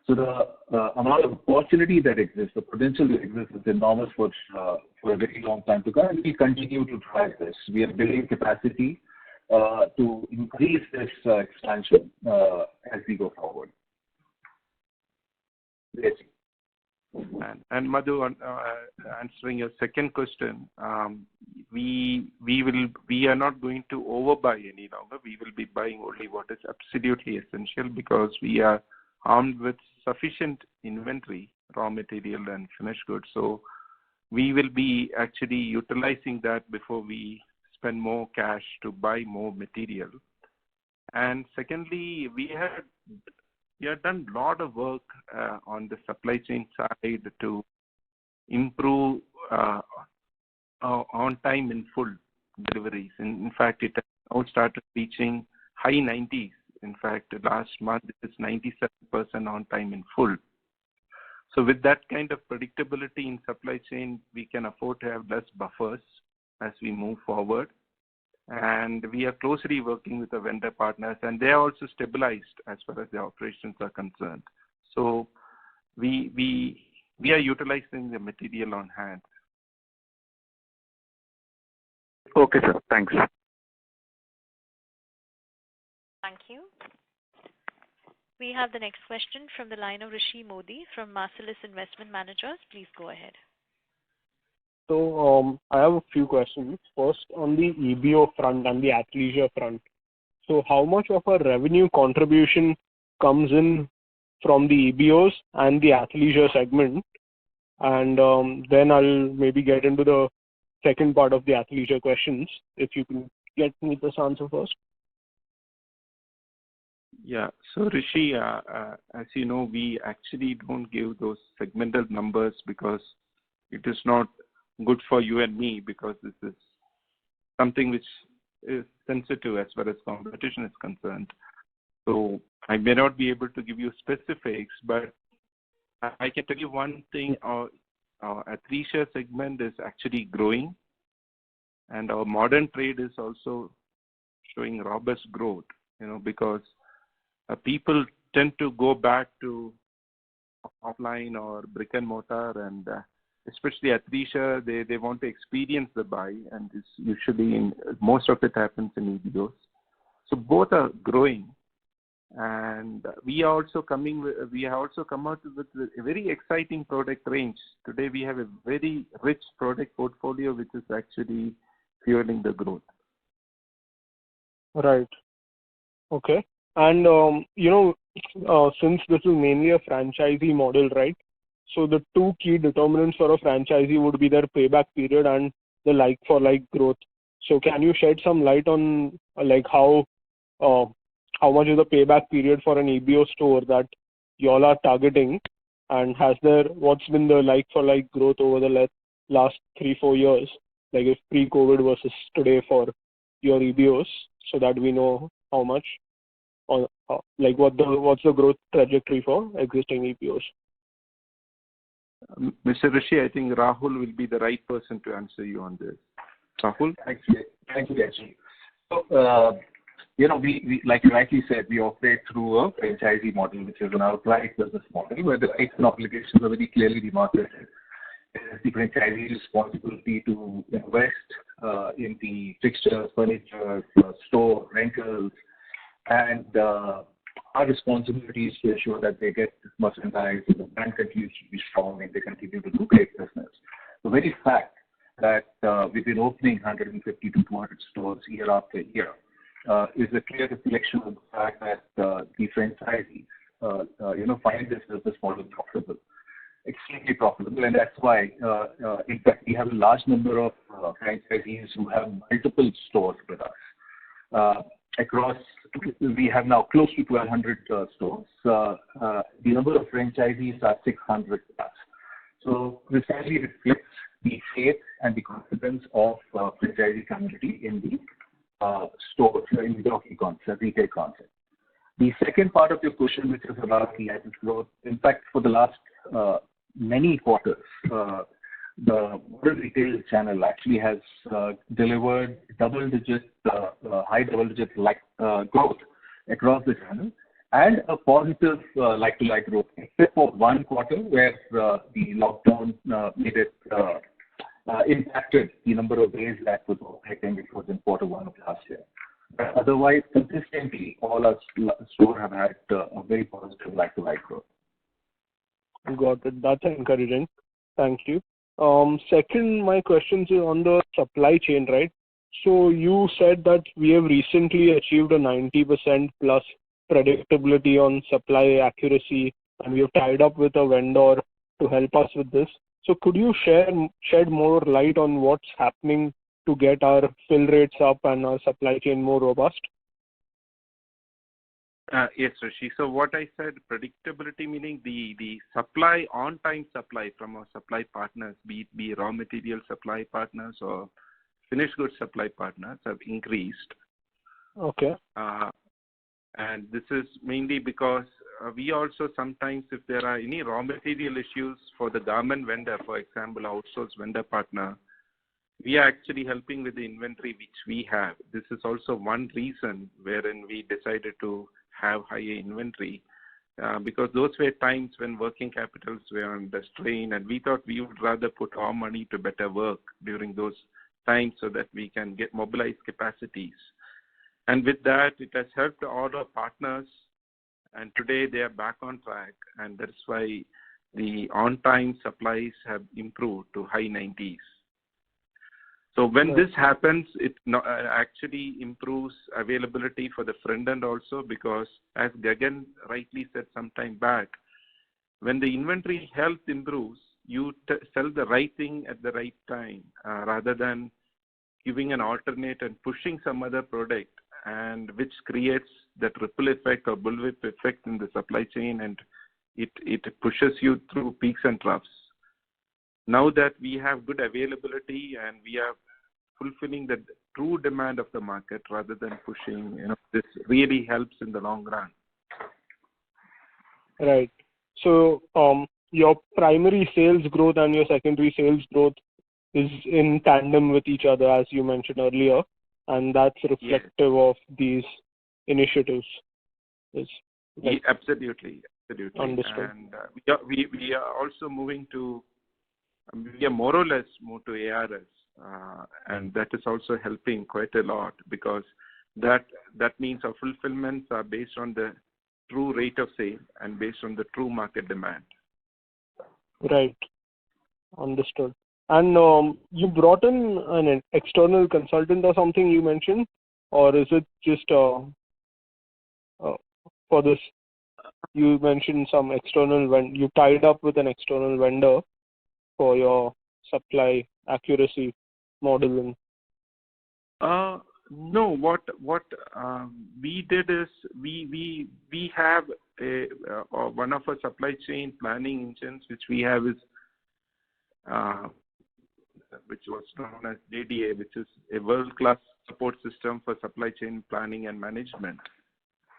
So the amount of opportunity that exists, the potential that exists is enormous for a very long time to come, and we continue to drive this. We are building capacity to increase this expansion as we go forward. Yes. And Madhu, answering your second question, we are not going to overbuy any longer. We will be buying only what is absolutely essential because we are armed with sufficient inventory, raw material and finished goods. So we will be actually utilizing that before we spend more cash to buy more material. And secondly, we have done a lot of work on the supply chain side to improve on time in full deliveries. In fact, it has now started reaching high 90s. In fact, last month it is 97% on time in full. So with that kind of predictability in supply chain, we can afford to have less buffers as we move forward. And we are closely working with the vendor partners, and they are also stabilized as far as the operations are concerned. So we are utilizing the material on hand. Okay, sir. Thanks. Thank you. We have the next question from the line of Rishi Modi from Marcellus Investment Managers. Please go ahead. So I have a few questions. First, on the EBO front and the athleisure front. So how much of a revenue contribution comes in from the EBOs and the athleisure segment? And then I'll maybe get into the second part of the athleisure questions, if you can get me this answer first. Yeah. So Rishi, as you know, we actually don't give those segmental numbers because it is not good for you and me, because this is something which is sensitive as far as competition is concerned. So I may not be able to give you specifics, but I can tell you one thing: our athleisure segment is actually growing, and our modern trade is also showing robust growth. Because people tend to go back to offline or brick and mortar, and especially athleisure, they want to experience the buy, and it's usually most of it happens in EBOs. So both are growing, and we have also come out with a very exciting product range. Today we have a very rich product portfolio which is actually fueling the growth. Right. Okay. And since this is mainly a franchisee model, right? So the two key determinants for a franchisee would be their payback period and the like-for-like growth. So can you shed some light on how much is the payback period for an EBO store that y'all are targeting, And what's been the like-for-like growth over the last 3-4 years, like if pre-COVID versus today for your EBOs, so that we know how much, or what's the growth trajectory for existing EBOs? Mr. Rishi, I think Rahul will be the right person to answer you on this. Rahul? Thank you, Yashi. So, we like you rightly said, we operate through a franchisee model, which is an outright business model where the rights and obligations are very clearly demarcated. It is the franchisee's responsibility to invest in the fixtures, furniture, store, rentals, and our responsibility is to ensure that they get merchandise, the brand continues to be strong, and they continue to do great business. The very fact that we've been opening 150 to 200 stores year after year is a clear reflection of the fact that the franchisees, find this business model profitable, extremely profitable, and that's why, in fact, we have a large number of franchisees who have multiple stores with us. We have now close to 1,200 stores. The number of franchisees are 600 plus. So this actually reflects the faith and the confidence of franchisee community in the stores, in the jockey concept, retail concept. The second part of your question, which is about the average growth, in fact, for the last many quarters, the modern retail channel actually has delivered high double-digit growth across the channel, and a positive like-to-like growth, except for one quarter where the lockdown made it impacted the number of days that was operating, which was in Q1 of last year. But otherwise, consistently, all our stores have had a very positive like-to-like growth. Got it. That's encouraging. Thank you. Second, my questions is on the supply chain, right? So you said that we have recently achieved a 90% plus predictability on supply accuracy, and we have tied up with a vendor to help us with this. So could you shed more light on what's happening to get our fill rates up and our supply chain more robust? Yes, Rishi. So what I said, predictability, meaning the supply, on-time supply from our supply partners, be raw material supply partners or finished goods supply partners, have increased. Okay. And this is mainly because we also sometimes, if there are any raw material issues for the garment vendor, for example, outsourced vendor partner, we are actually helping with the inventory which we have. This is also one reason wherein we decided to have higher inventory, because those were times when working capitals were under strain, and we thought we would rather put our money to better work during those times so that we can get mobilized capacities. And with that, it has helped all our partners, and today they are back on track, and that's why the on-time supplies have improved to high 90s. So when this happens, it actually improves availability for the front end also, because as Gagan rightly said some time back, when the inventory health improves, you sell the right thing at the right time, rather than giving an alternate and pushing some other product, and which creates that ripple effect or bullwhip effect in the supply chain, and it pushes you through peaks and troughs. Now that we have good availability and we are fulfilling the true demand of the market rather than pushing, this really helps in the long run. Right. So your primary sales growth and your secondary sales growth is in tandem with each other, as you mentioned earlier, and that's reflective of these initiatives. Absolutely. Understood. And we are also moving to, we are more or less moved to ARS, and that is also helping quite a lot, because that means our fulfillments are based on the true rate of sale and based on the true market demand. Right. Understood. And you brought in an external consultant or something you mentioned, or is it just for this? You mentioned some external you tied up with an external vendor for your supply accuracy modeling. No, what we did is we have one of our supply chain planning engines which we have is which was known as JDA, which is a world-class support system for supply chain planning and management.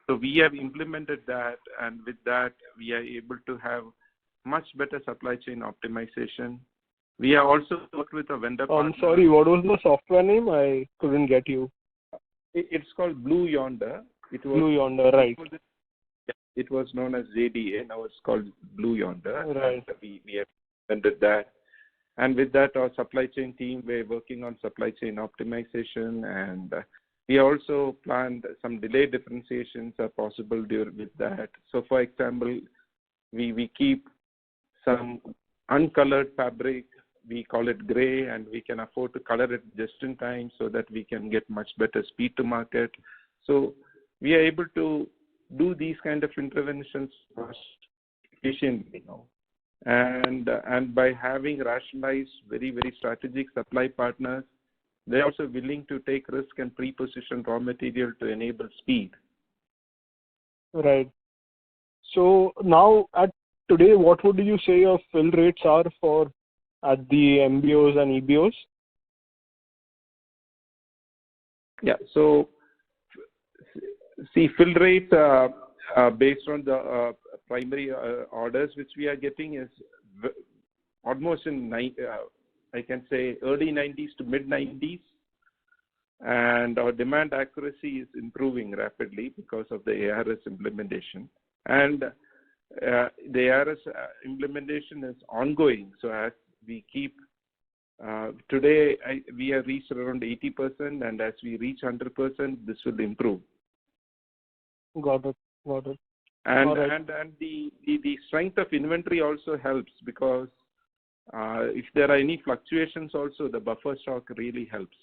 So we have implemented that, and with that we are able to have much better supply chain optimization. We have also worked with a vendor partner. I'm sorry, what was the software name? I couldn't get you. It's called Blue Yonder. Blue Yonder, right. It was known as JDA. Now it's called Blue Yonder. Right. We have implemented that. And with that, our supply chain team, we're working on supply chain optimization, and we also planned some delay differentiations are possible with that. So, for example, we keep some uncolored fabric, we call it gray, and we can afford to color it just in time so that we can get much better speed to market. So we are able to do these kind of interventions efficiently, and by having rationalized very strategic supply partners, they're also willing to take risk and pre-position raw material to enable speed. Right. So now at today, what would you say your fill rates are for at the MBOs and EBOs? Yeah. So see, fill rates based on the primary orders which we are getting is almost in I can say early 90s to mid 90s, and our demand accuracy is improving rapidly because of the ARS implementation, and the ARS implementation is ongoing. So as we keep today, we have reached around 80%, and as we reach 100%, this will improve. Got it. And the strength of inventory also helps, because if there are any fluctuations also, the buffer stock really helps.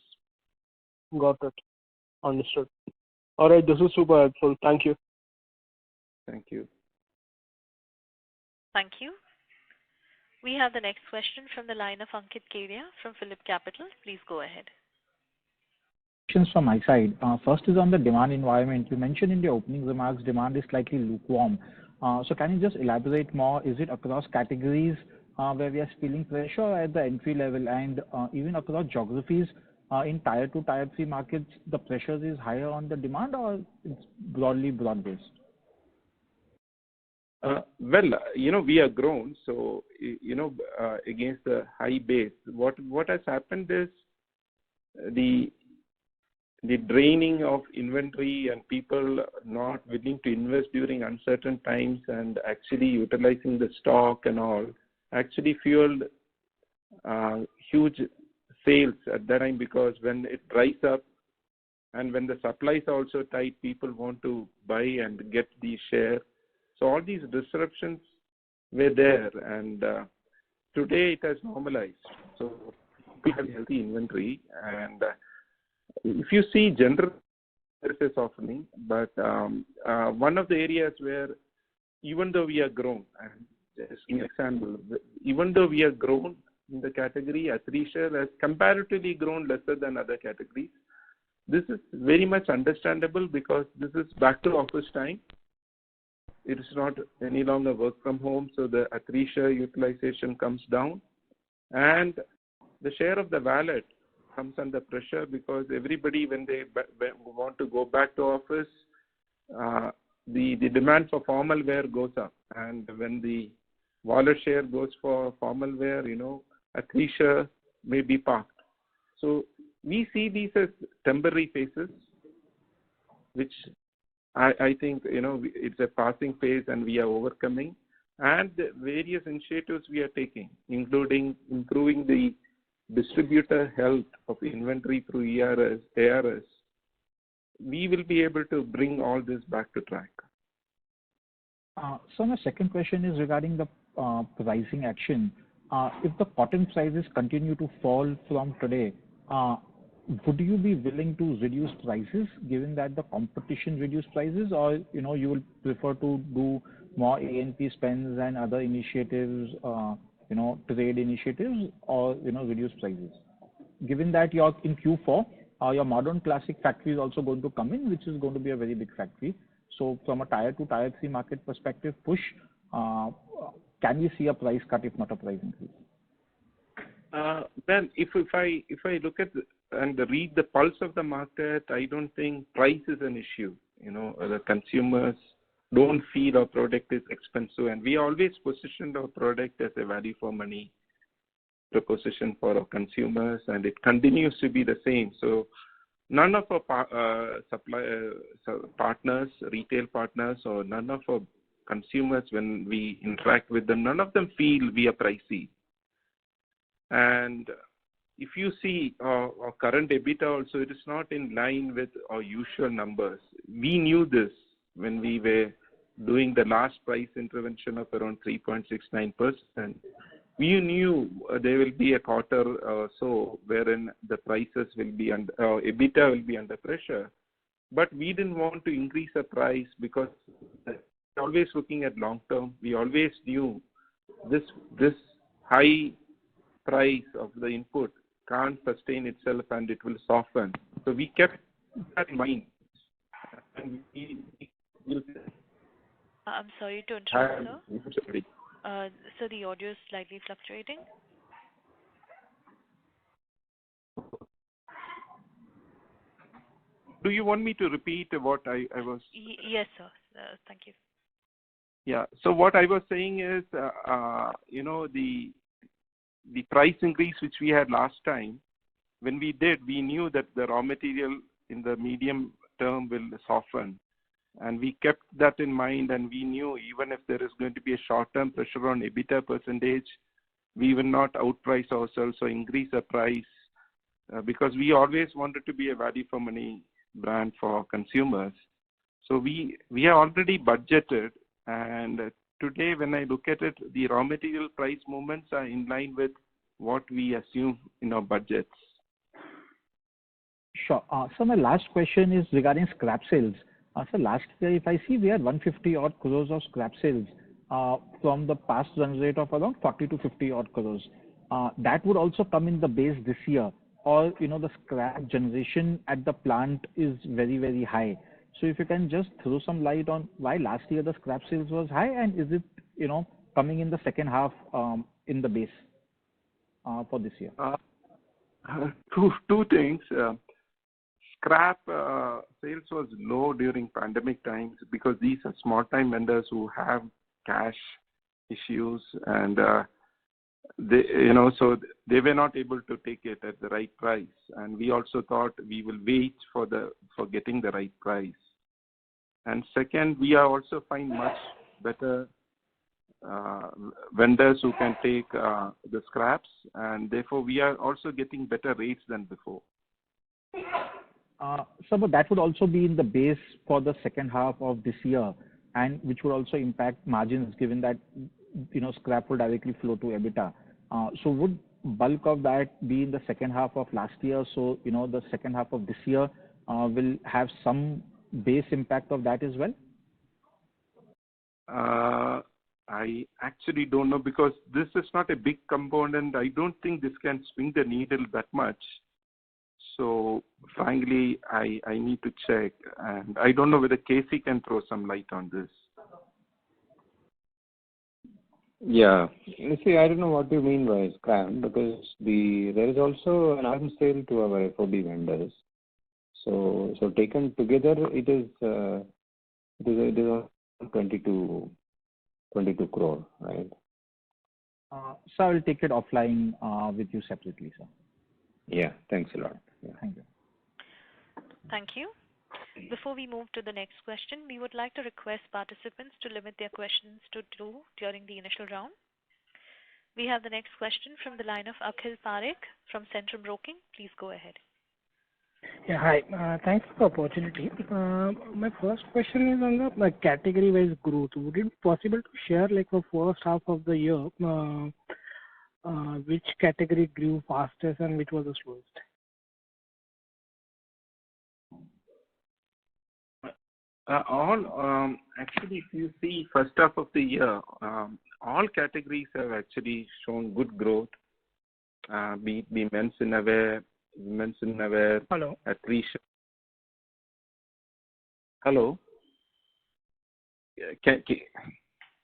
Got it. Understood. All right, this is super helpful. Thank you. Thank you. Thank you. We have the next question from the line of Ankit Kedia from Phillip Capital. Please go ahead. Questions from my side. First is on the demand environment. You mentioned in the opening remarks demand is slightly lukewarm. So can you just elaborate more? Is it across categories where we are feeling pressure at the entry level, and even across geographies in Tier 2, Tier 3 markets, the pressures is higher on the demand, or it's broad-based? Well, we are grown, so against the high base, what has happened is the draining of inventory and people not willing to invest during uncertain times and actually utilizing the stock and all actually fueled huge sales at that time, because when it dries up and when the supplies are also tight, people want to buy and get the share. So all these disruptions were there, and today it has normalized. So we have healthy inventory, and if you see general, there is a softening, but one of the areas where even though we are grown, and just an example, even though we are grown in the category, Athleisure has comparatively grown lesser than other categories. This is very much understandable because this is back to office time. It is not any longer work from home, so the Athleisure utilization comes down, and the share of the wallet comes under pressure, because everybody, when they want to go back to office, the demand for formal wear goes up, and when the wallet share goes for formal wear, Athleisure may be parked. So we see these as temporary phases, which I think it's a passing phase, and we are overcoming. And the various initiatives we are taking, including improving the distributor health of inventory through ARS, we will be able to bring all this back to track. So my second question is regarding the pricing action. If the cotton prices continue to fall from today, would you be willing to reduce prices given that the competition reduce prices, or you will prefer to do more A&P spends and other initiatives, trade initiatives, or reduce prices? Given that you're in Q4, your modern classic factory is also going to come in, which is going to be a very big factory. So from a tier 2, tier 3 market perspective, push, can we see a price cut if not a price increase? Well, if I look at and read the pulse of the market, I don't think price is an issue. The consumers don't feel our product is expensive, and we always positioned our product as a value for money proposition for our consumers, and it continues to be the same. So none of our partners, retail partners, or none of our consumers, when we interact with them, none of them feel we are pricey. And if you see our current EBITDA also, it is not in line with our usual numbers. We knew this when we were doing the last price intervention of around 3.69%. We knew there will be a quarter or so wherein the prices will be EBITDA will be under pressure. But we didn't want to increase the price because we're always looking at long term. We always knew this high price of the input can't sustain itself and it will soften. So we kept that in mind. And I'm sorry to interrupt, sir. Sorry. So the audio is slightly fluctuating. Do you want me to repeat what I was? Yes, sir. Thank you. Yeah. So what I was saying is, the price increase which we had last time, when we did, we knew that the raw material in the medium term will soften. And we kept that in mind, and we knew even if there is going to be a short-term pressure on EBITDA percentage, we will not outprice ourselves or increase the price because we always wanted to be a value for money brand for consumers. So we are already budgeted, and today when I look at it, the raw material price movements are in line with what we assume in our budgets. Sure. So my last question is regarding scrap sales. So last year, if I see, we had 150 odd crores of scrap sales from the past run rate of around 40 to 50 odd crores. That would also come in the base this year, or the scrap generation at the plant is very, very high. So if you can just throw some light on why last year the scrap sales was high, and is it coming in the second half in the base for this year? Two things. Scrap sales was low during pandemic times because these are small-time vendors who have cash issues, and so they were not able to take it at the right price. And we also thought we will wait for getting the right price. And second, we are also find much better vendors who can take the scraps, and therefore we are also getting better rates than before. So, but that would also be in the base for the second half of this year, and which would also impact margins, given that scrap will directly flow to EBITDA. So would bulk of that be in the second half of last year? So the second half of this year will have some base impact of that as well. I actually don't know, because this is not a big component. I don't think this can swing the needle that much. So frankly, I need to check, and I don't know whether Casey can throw some light on this. Yeah. You see, I don't know what you mean by scrap, because there is also an arm sale to our FOB vendors. So taken together, it is 22 crore, right? So I will take it offline with you separately, sir. Yeah. Thanks a lot. Yeah. Thank you. Thank you. Before we move to the next question, we would like to request participants to limit their questions to 2 during the initial round. We have the next question from the line of Akhil Parekh from Centrum Broking. Please go ahead. Yeah, hi. Thanks for the opportunity. My first question is on the category-wise growth. Would it be possible to share, for first half of the year, which category grew fastest and which was the slowest? Actually, if you see first half of the year, all categories have actually shown good growth. Be men's innerwear, women's innerwear, Hello. Hello. Can,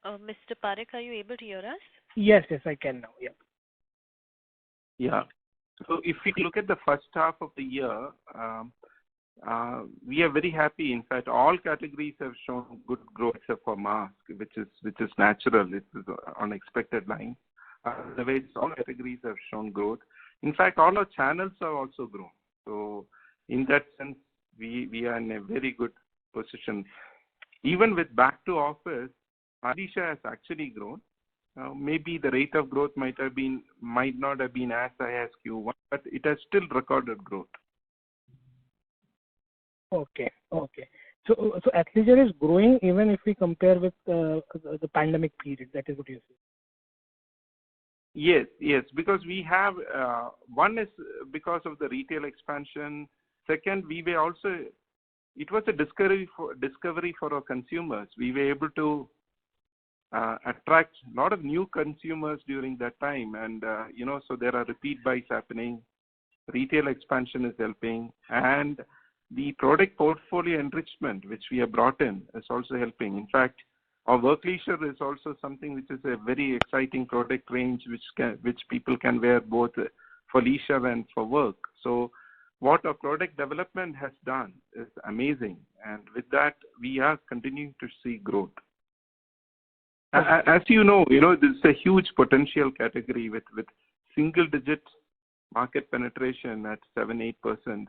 Mr. Parekh, are you able to hear us? Yes, I can now. Yeah. yeah. So if we look at the first half of the year, we are very happy. In fact, all categories have shown good growth except for mask, which is natural. It is unexpected line. Otherwise, all categories have shown growth. In fact, all our channels have also grown. So in that sense, we are in a very good position. Even with back to office, Aisha has actually grown. Maybe the rate of growth might not have been as high as Q1, but it has still recorded growth. Okay. So athleisure is growing even if we compare with the pandemic period. That is what you're saying. Yes, because we have one is because of the retail expansion. Second, it was a discovery for our consumers. We were able to attract a lot of new consumers during that time, and so there are repeat buys happening. Retail expansion is helping, and the product portfolio enrichment which we have brought in is also helping. In fact, our work leisure is also something which is a very exciting product range which people can wear both for leisure and for work. So what our product development has done is amazing, and with that we are continuing to see growth. As you know, this is a huge potential category with single-digit market penetration at 7-8%.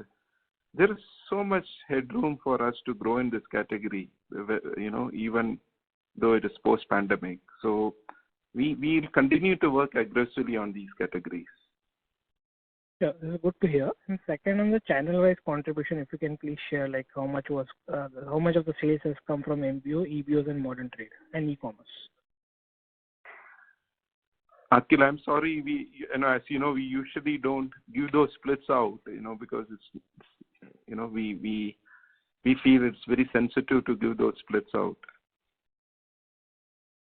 There is so much headroom for us to grow in this category, even though it is post-pandemic. So we will continue to work aggressively on these categories. Yeah, this is good to hear. And second, on the channel-wise contribution, if you can please share like how much of the sales has come from MBO, EBOs, and modern trade and e-commerce. Akhil, I'm sorry. As you know, we usually don't give those splits out, because we feel it's very sensitive to give those splits out.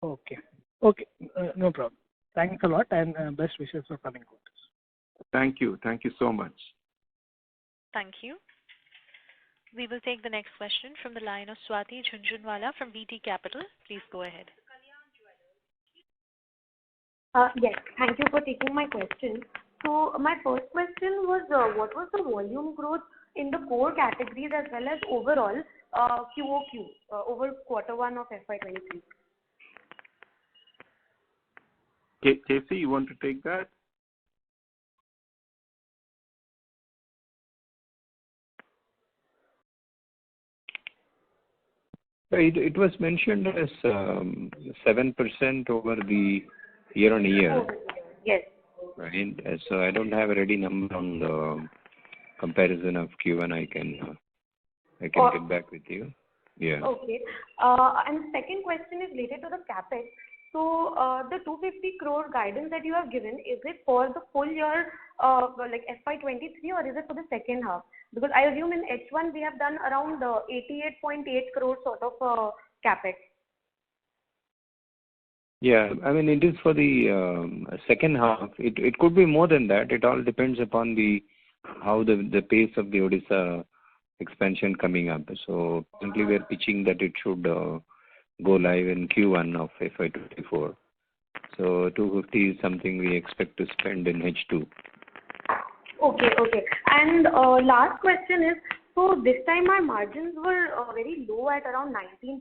Okay, no problem. Thanks a lot, and best wishes for coming quarters. Thank you so much. Thank you. We will take the next question from the line of Swati Jhunjhunwala from BT Capital. Please go ahead. Yes, thank you for taking my question. So my first question was, what was the volume growth in the core categories as well as overall QOQ over Q1 of FY23? Casey, you want to take that? It was mentioned as 7% over the year-on-year. Yes. Right. So I don't have a ready number on the comparison of Q1. I can get back with you. Yeah. Okay. And the second question is related to the capex. So the 250 crore guidance that you have given, is it for the full year, like FY23, or is it for the second half? Because I assume in H1 we have done around 88.8 crore sort of capex. Yeah, I mean it is for the second half. It could be more than that. It all depends upon how the pace of the Odisha expansion coming up. So currently we are pitching that it should go live in Q1 of FY24. So 250 is something we expect to spend in H2. Okay. And last question is, so this time our margins were very low at around 19%.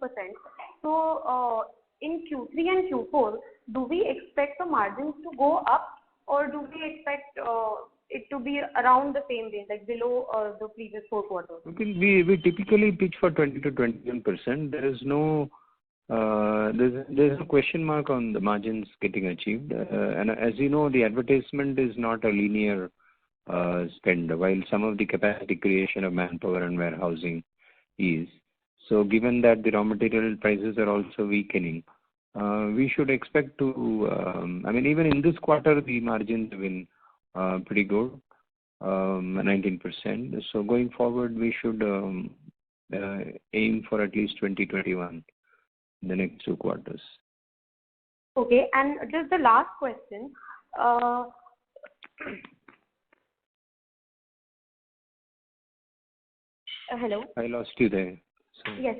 So in Q3 and Q4, do we expect the margins to go up, or do we expect it to be around the same range, like below the previous 4 quarters? Okay, we typically pitch for 20 to 21%. There is no there's a question mark on the margins getting achieved. And as you know, the advertisement is not a linear spend, while some of the capacity creation of manpower and warehousing is. So given that the raw material prices are also weakening, we should expect to, even in this quarter, the margins have been pretty good, 19%. So going forward, we should aim for at least 2021 in the next 2 quarters. Okay, and just the last question. Hello? I lost you there. So, Yes.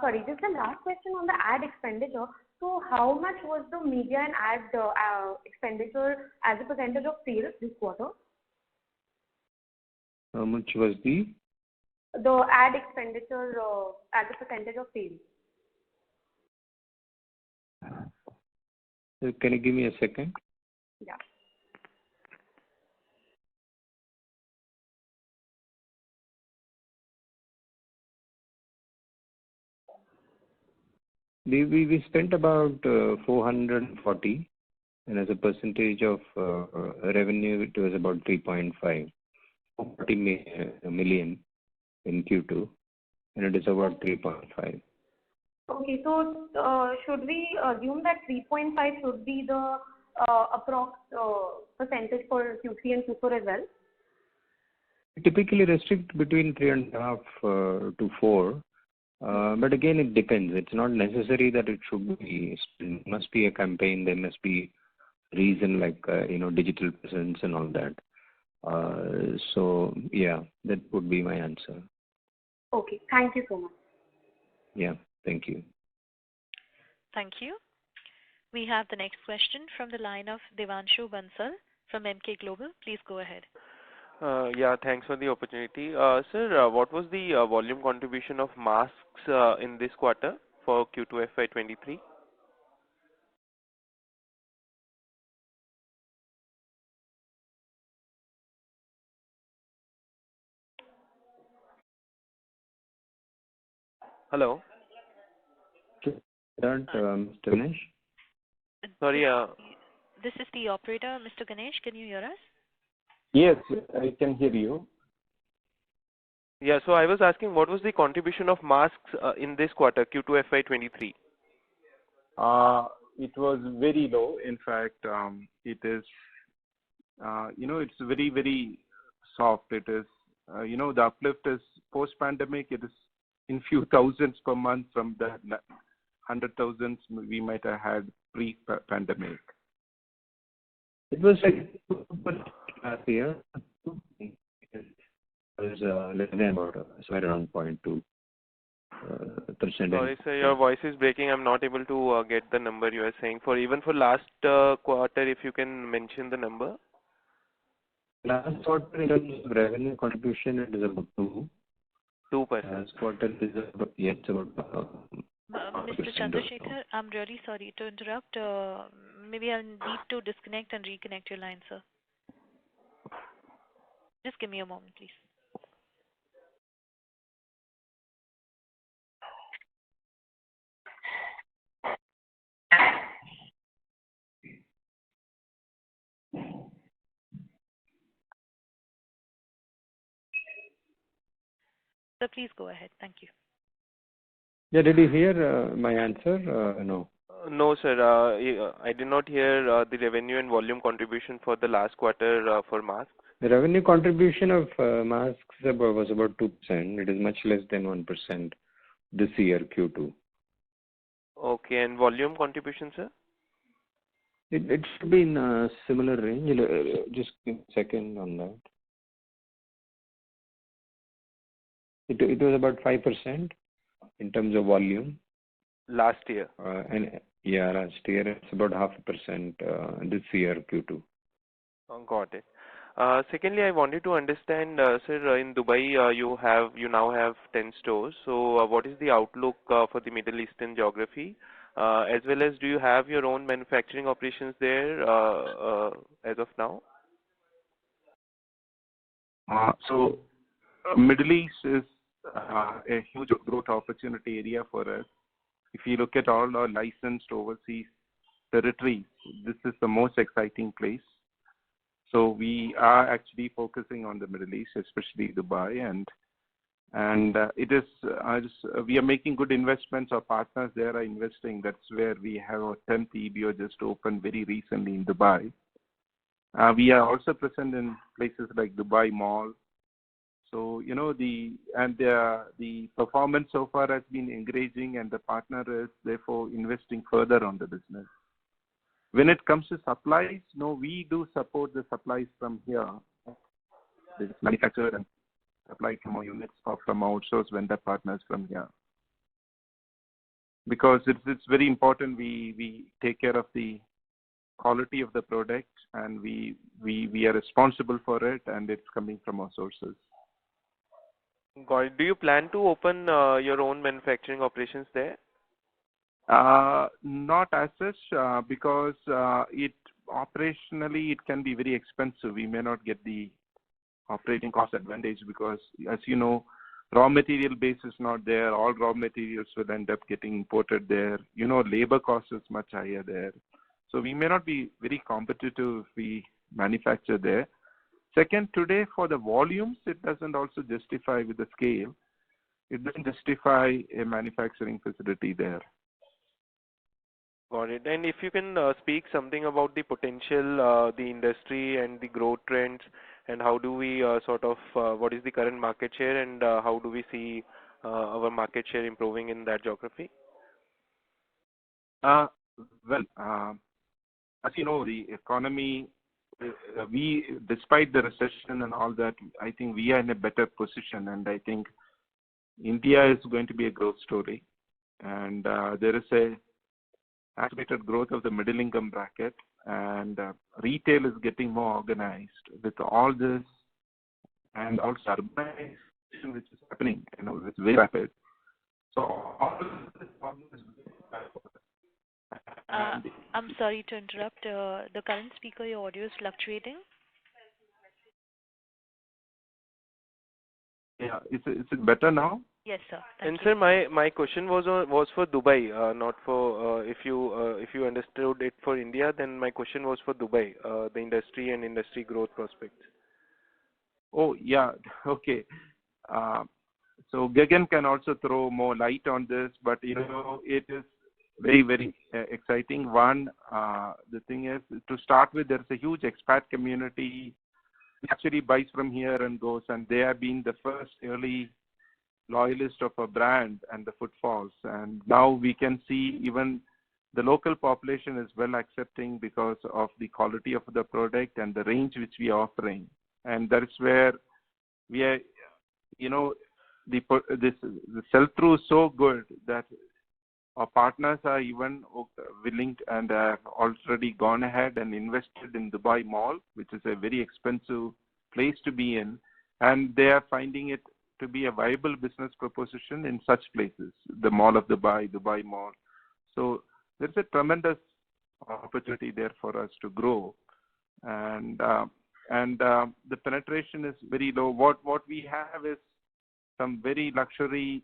Sorry, just the last question on the ad expenditure. So how much was the media and ad expenditure as a percentage of sales this quarter? how much was the? The ad expenditure as a percentage of sales. Can you give me a second? Yeah. We spent about 440, and as a percentage of revenue, it was about 3.5, 40 million in Q2, and it is about 3.5. Okay, so should we assume that 3.5 should be the approx percentage for Q3 and Q4 as well? We typically restrict between 3.5 to 4. But again, it depends. It's not necessary that it should be. It must be a campaign. There must be reason like digital presence and all that. So yeah, that would be my answer. Okay, thank you so much. Yeah, thank you. Thank you. We have the next question from the line of Devanshu Bansal from Emkay Global. Please go ahead. Yeah, thanks for the opportunity. Sir, what was the volume contribution of masks in this quarter for Q2 FY23? Hello? Mr. Ganesh? Sorry. This is the operator. Mr. Ganesh, can you hear us? Yes, I can hear you. Yeah, so I was asking what was the contribution of masks in this quarter, Q2 FY23? It was very low. In fact, it is, it's very, very soft. It is, the uplift is post-pandemic. It is in few thousands per month from the 100,000 we might have had pre-pandemic. It was like last year. It was less than about somewhere around 0.2%. Sorry, sir, your voice is breaking. I'm not able to get the number you are saying. Even for last quarter, if you can mention the number. Last quarter, in terms of revenue contribution, it is about 2%. Last quarter is about, yes, about Mr. Chandrasekhar, I'm really sorry to interrupt. Maybe I'll need to disconnect and reconnect your line, sir. Just give me a moment, please. Sir, please go ahead. Thank you. Yeah, did you hear my answer? No. No, sir. I did not hear the revenue and volume contribution for the last quarter for masks. The revenue contribution of masks was about 2%. It is much less than 1% this year, Q2. Okay, and volume contribution, sir? It should be in a similar range. Just give me a second on that. It was about 5% in terms of volume. Last year? Last year it's about 0.5% this year, Q2. Got it. Secondly, I wanted to understand, sir, in Dubai you now have 10 stores. So what is the outlook for the Middle Eastern geography? As well as do you have your own manufacturing operations there as of now? So Middle East is a huge growth opportunity area for us. If you look at all our licensed overseas territories, this is the most exciting place. So we are actually focusing on the Middle East, especially Dubai, and it is we are making good investments. Our partners there are investing. That's where we have our 10th EBO just opened very recently in Dubai. We are also present in places like Dubai Mall. So the performance so far has been encouraging, and the partner is therefore investing further on the business. When it comes to supplies, no, we do support the supplies from here. It's manufactured supply from our units or from outsourced vendor partners from here. Because it's very important we take care of the quality of the product, and we are responsible for it, and it's coming from our sources. Got it. Do you plan to open your own manufacturing operations there? Not as such, because it operationally it can be very expensive. We may not get the operating cost advantage because, as you know, raw material base is not there. All raw materials will end up getting imported there. You know, labor cost is much higher there. So we may not be very competitive if we manufacture there. Second, today for the volumes, it doesn't also justify with the scale. It doesn't justify a manufacturing facility there. Got it. And if you can speak something about the potential, the industry and the growth trends, and how do we what is the current market share, and how do we see our market share improving in that geography? Well, as you know, the economy, despite the recession and all that, I think we are in a better position, and I think India is going to be a growth story, and there is a accelerated growth of the middle income bracket, and retail is getting more organized with all this, and also urbanization which is happening, you know, it's very rapid. So all this problem is I'm sorry to interrupt. The current speaker, your audio is fluctuating. Yeah, is it better now? Yes, sir. And sir, my question was for Dubai, not for if you understood it for India, then my question was for Dubai, the industry and industry growth prospects. Oh yeah, okay. So Gagan can also throw more light on this, but you know it is very, very exciting. One, the thing is, to start with, there's a huge expat community which actually buys from here and goes, and they have been the first early loyalist of a brand and the footfalls. And now we can see even the local population is well accepting because of the quality of the product and the range which we are offering. And that's where we are, you know, the sell-through is so good that our partners are even willing and have already gone ahead and invested in Dubai Mall, which is a very expensive place to be in, and they are finding it to be a viable business proposition in such places, the Mall of Dubai, Dubai Mall. So there's a tremendous opportunity there for us to grow, and the penetration is very low. What we have is some very luxury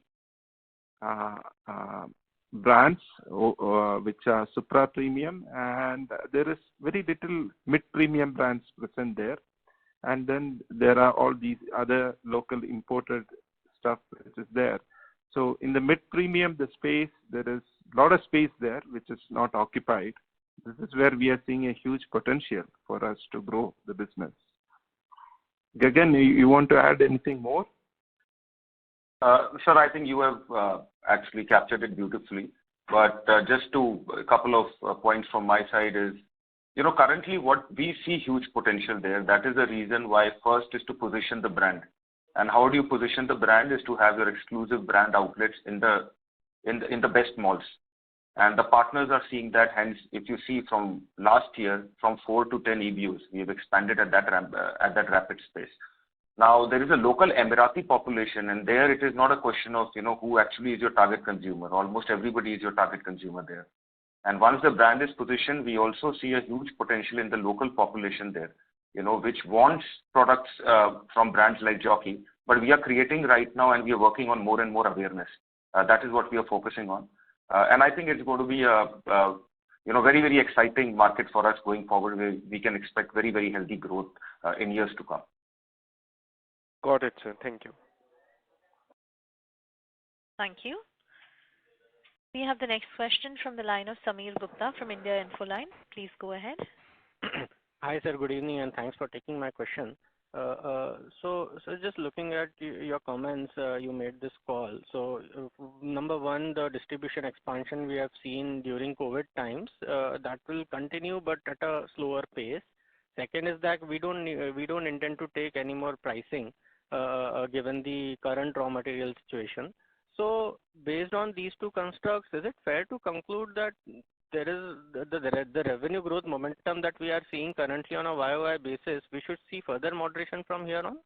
brands which are supra premium, and there is very little mid premium brands present there, and then there are all these other local imported stuff which is there. So in the mid premium, the space, there is a lot of space there which is not occupied. This is where we are seeing a huge potential for us to grow the business. Gagan, you want to add anything more? Sir, I think you have actually captured it beautifully. But just a couple of points from my side is, you know, currently what we see huge potential there. That is the reason why first is to position the brand. And how do you position the brand is to have your exclusive brand outlets in the best malls. And the partners are seeing that. Hence, if you see from last year, from 4 to 10 EBOs, we have expanded at that rapid space. Now, there is a local Emirati population, and there it is not a question of, you know, who actually is your target consumer. Almost everybody is your target consumer there. And once the brand is positioned, we also see a huge potential in the local population there, you know, which wants products from brands like Jockey. But we are creating right now, and we are working on more and more awareness. That is what we are focusing on. And I think it's going to be a very, very exciting market for us going forward, where we can expect very, very healthy growth in years to come. Got it, sir. Thank you. Thank you. We have the next question from the line of Sameer Gupta from India Infoline. Please go ahead. Hi, sir. Good evening, and thanks for taking my question. So just looking at your comments you made this call. So number one, the distribution expansion we have seen during COVID times, that will continue, but at a slower pace. Second is that we don't intend to take any more pricing. given the current raw material situation. So based on these two constructs, is it fair to conclude that there is the revenue growth momentum that we are seeing currently on a YOY basis, we should see further moderation from here on?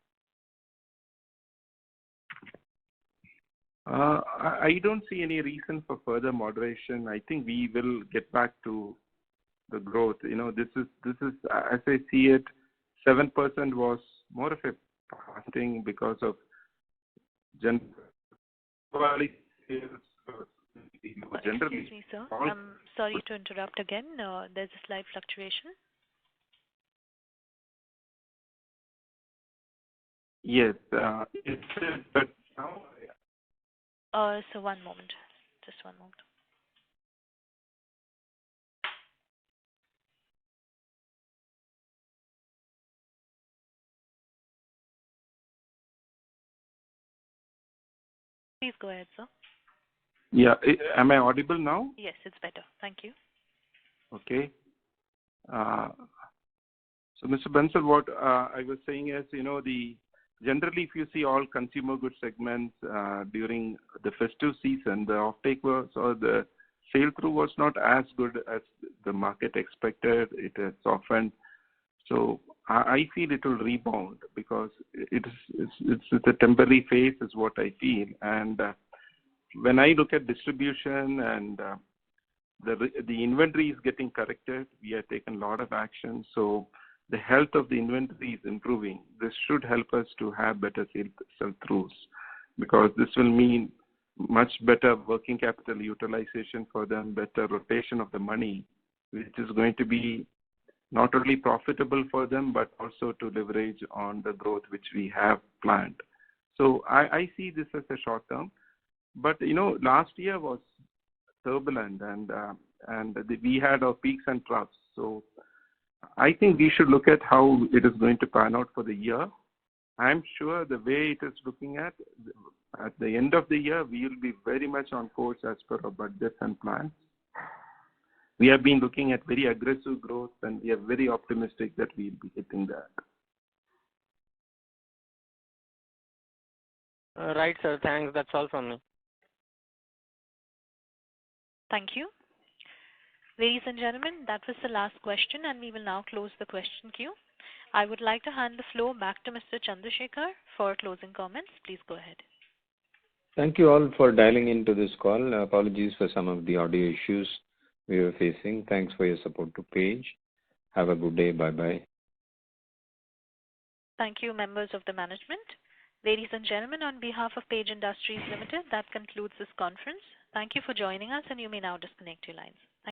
I don't see any reason for further moderation. I think we will get back to the growth. This is as I see it, 7% was more of a passing because of generally sales. Excuse me, sir. I'm sorry to interrupt again. There's a slight fluctuation. Yes, it's but now. So one moment. Just one moment. Please go ahead, sir. Yeah, am I audible now? Yes, it's better. Thank you. Okay. So, Mr. Bansal, what I was saying is, generally, if you see all consumer goods segments during the festive season, the offtake was or the sale through was not as good as the market expected. It has softened. So I feel it will rebound because it's a temporary phase, is what I feel. And when I look at distribution and the inventory is getting corrected, we have taken a lot of action. So the health of the inventory is improving. This should help us to have better sell-throughs because this will mean much better working capital utilization for them, better rotation of the money, which is going to be not only profitable for them, but also to leverage on the growth which we have planned. So I see this as a short term. But, last year was turbulent and we had our peaks and troughs. So I think we should look at how it is going to pan out for the year. I'm sure the way it is looking at the end of the year, we will be very much on course as per our budgets and plans. We have been looking at very aggressive growth and we are very optimistic that we will be hitting that. Right, sir. Thanks. That's all from me. Thank you. Ladies and gentlemen, that was the last question, and we will now close the question queue. I would like to hand the floor back to Mr. Chandrasekhar for closing comments. Please go ahead. Thank you all for dialing into this call. Apologies for some of the audio issues we were facing. Thanks for your support to Page. Have a good day. Bye-bye. Thank you, members of the management. Ladies and gentlemen, on behalf of Page Industries Limited, that concludes this conference. Thank you for joining us, and you may now disconnect your lines.